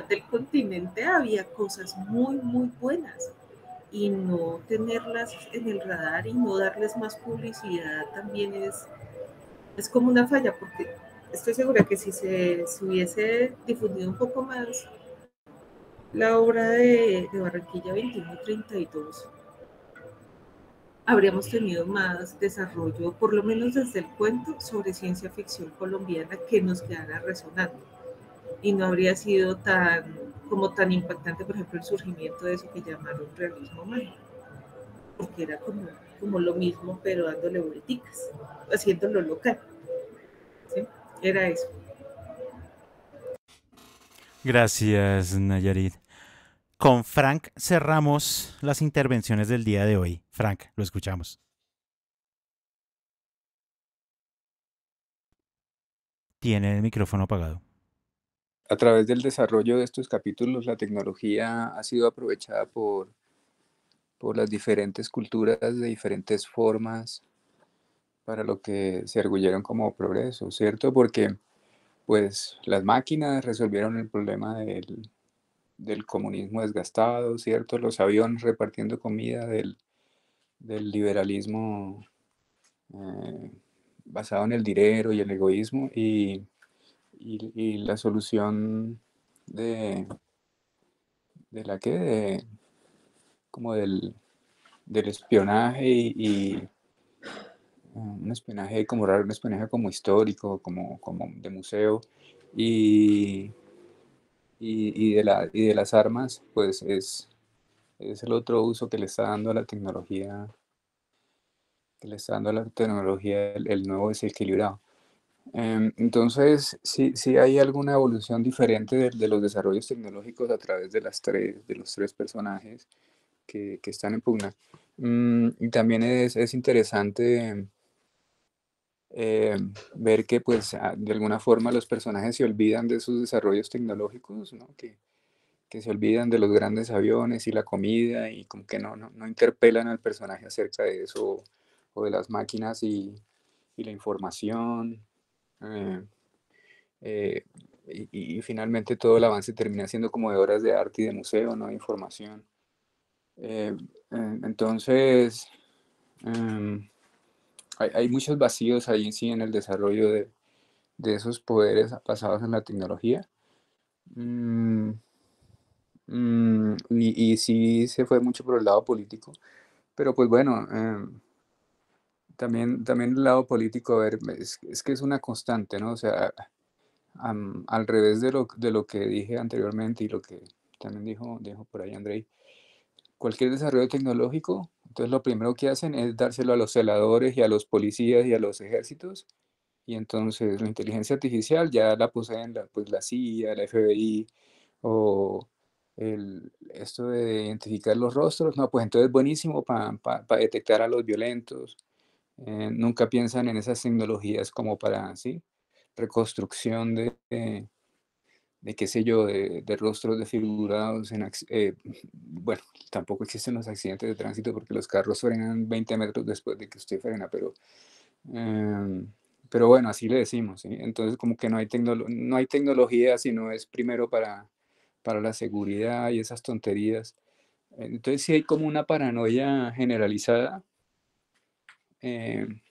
del continente había cosas muy, muy buenas y no tenerlas en el radar y no darles más publicidad también es como una falla, porque estoy segura que si se hubiese difundido un poco más la obra de Barranquilla 2132, habríamos tenido más desarrollo, por lo menos desde el cuento, sobre ciencia ficción colombiana que nos quedara resonando. Y no habría sido tan impactante, por ejemplo, el surgimiento de eso que llamaron realismo mágico, porque era como lo mismo, pero dándole vuelticas, haciéndolo local. ¿Sí? Era eso. Gracias, Nayarit. Con Frank cerramos las intervenciones del día de hoy. Frank, lo escuchamos. Tiene el micrófono apagado. A través del desarrollo de estos capítulos, la tecnología ha sido aprovechada por las diferentes culturas de diferentes formas para lo que se arguyeron como progreso, ¿cierto? Porque pues las máquinas resolvieron el problema del comunismo desgastado, ¿cierto? Los aviones repartiendo comida del liberalismo basado en el dinero y el egoísmo y la solución de la que como del espionaje y un espionaje como raro, un espionaje como histórico, como de museo y de las armas, pues es el otro uso que le está dando a la tecnología, el nuevo desequilibrado. Entonces, sí hay alguna evolución diferente de los desarrollos tecnológicos a través de los tres personajes que están en pugna. Y también es interesante ver que pues de alguna forma los personajes se olvidan de sus desarrollos tecnológicos, ¿no? Que se olvidan de los grandes aviones y la comida y como que no interpelan al personaje acerca de eso o de las máquinas y la información. Y finalmente todo el avance termina siendo como de obras de arte y de museo, no de información. Entonces, hay muchos vacíos ahí sí en el desarrollo de esos poderes basados en la tecnología. Y sí se fue mucho por el lado político, pero pues bueno, también el lado político, a ver, es que es una constante, ¿no? O sea, al revés de lo que dije anteriormente y lo que también dijo por ahí Andrei, cualquier desarrollo tecnológico, entonces lo primero que hacen es dárselo a los celadores y a los policías y a los ejércitos, y entonces la inteligencia artificial ya la poseen pues la CIA, la FBI, o esto de identificar los rostros, no, pues entonces buenísimo para detectar a los violentos. Nunca piensan en esas tecnologías como para, ¿sí? Reconstrucción qué sé yo, de rostros desfigurados. Bueno, tampoco existen los accidentes de tránsito porque los carros frenan 20 metros después de que usted frena, pero bueno, así le decimos, ¿sí? Entonces como que no hay tecnología, sino es primero para la seguridad y esas tonterías. Entonces sí hay como una paranoia generalizada que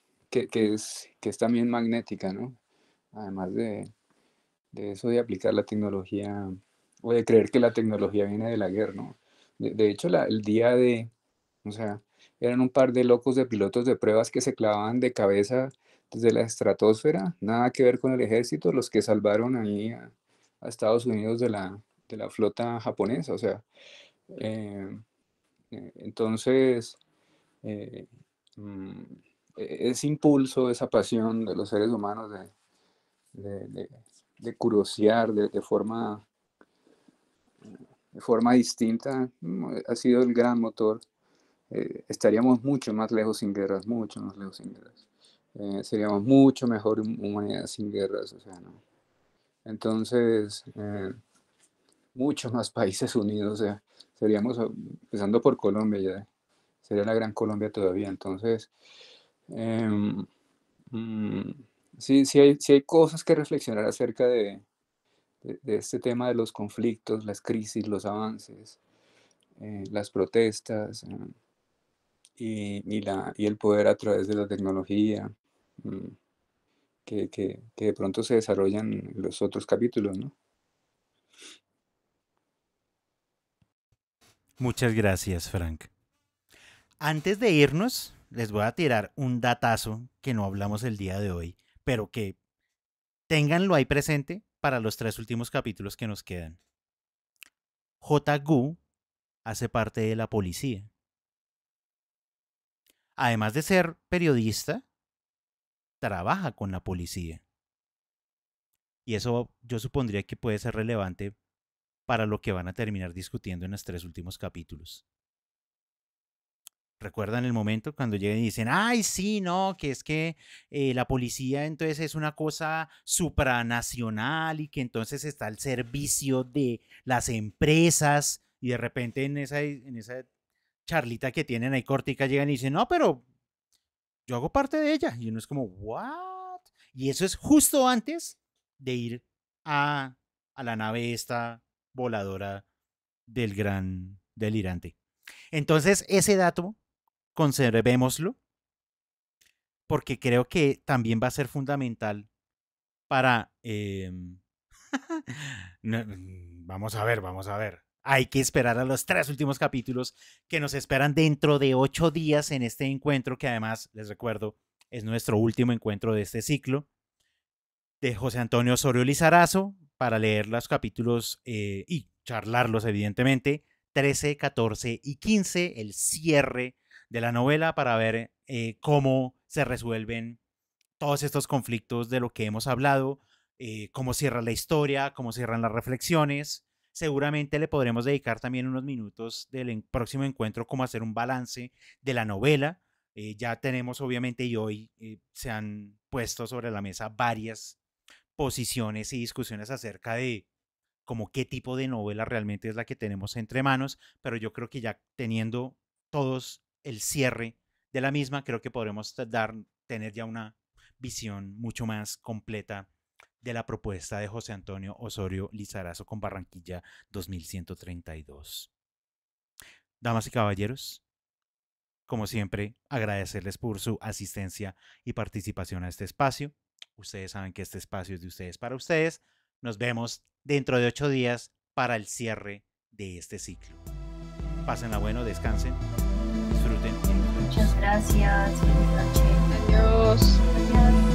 es también magnética, ¿no? Además de eso de aplicar la tecnología o de creer que la tecnología viene de la guerra, ¿no? De hecho, el día o sea, eran un par de locos de pilotos de pruebas que se clavaban de cabeza desde la estratosfera, nada que ver con el ejército, los que salvaron ahí a Estados Unidos de la flota japonesa, o sea, entonces, eh, mm, ese impulso, esa pasión de los seres humanos de curiosear de forma distinta, ha sido el gran motor. Estaríamos mucho más lejos sin guerras, mucho más lejos sin guerras. Seríamos mucho mejor humanidad sin guerras, o sea, ¿no? Entonces, muchos más países unidos, o sea, seríamos, empezando por Colombia ya, sería la gran Colombia todavía. Entonces, sí hay cosas que reflexionar acerca de este tema de los conflictos, las crisis, los avances, las protestas, y el poder a través de la tecnología, que de pronto se desarrollan en los otros capítulos, ¿no? Muchas gracias, Frank. Antes de irnos, les voy a tirar un datazo que no hablamos el día de hoy, pero que ténganlo ahí presente para los 3 últimos capítulos que nos quedan. J.Gu hace parte de la policía. Además de ser periodista, trabaja con la policía. Y eso yo supondría que puede ser relevante para lo que van a terminar discutiendo en los 3 últimos capítulos. ¿Recuerdan el momento cuando llegan y dicen, ay, sí, no, que es que la policía entonces es una cosa supranacional y que entonces está al servicio de las empresas, y de repente en esa charlita que tienen ahí cortica llegan y dicen, no, pero yo hago parte de ella? Y uno es como, ¿what? Y eso es justo antes de ir a la nave esta voladora del gran delirante. Entonces, ese dato conservémoslo, porque creo que también va a ser fundamental para... vamos a ver. Hay que esperar a los 3 últimos capítulos que nos esperan dentro de 8 días en este encuentro, que además, les recuerdo, es nuestro último encuentro de este ciclo, de José Antonio Osorio Lizarazo, para leer los capítulos y charlarlos, evidentemente, 13, 14 y 15, el cierre de la novela, para ver cómo se resuelven todos estos conflictos de lo que hemos hablado, cómo cierra la historia, cómo cierran las reflexiones. Seguramente le podremos dedicar también unos minutos del próximo encuentro como hacer un balance de la novela. Ya tenemos obviamente, y hoy se han puesto sobre la mesa varias posiciones y discusiones acerca de como qué tipo de novela realmente es la que tenemos entre manos, pero yo creo que ya teniendo todos el cierre de la misma, creo que podremos tener ya una visión mucho más completa de la propuesta de José Antonio Osorio Lizarazo con Barranquilla 2132. Damas y caballeros, como siempre, agradecerles por su asistencia y participación a este espacio. Ustedes saben que este espacio es de ustedes para ustedes. Nos vemos dentro de 8 días para el cierre de este ciclo. Pásenla bueno, descansen, disfruten. Muchas gracias. Feliz noche. Adiós. Adiós.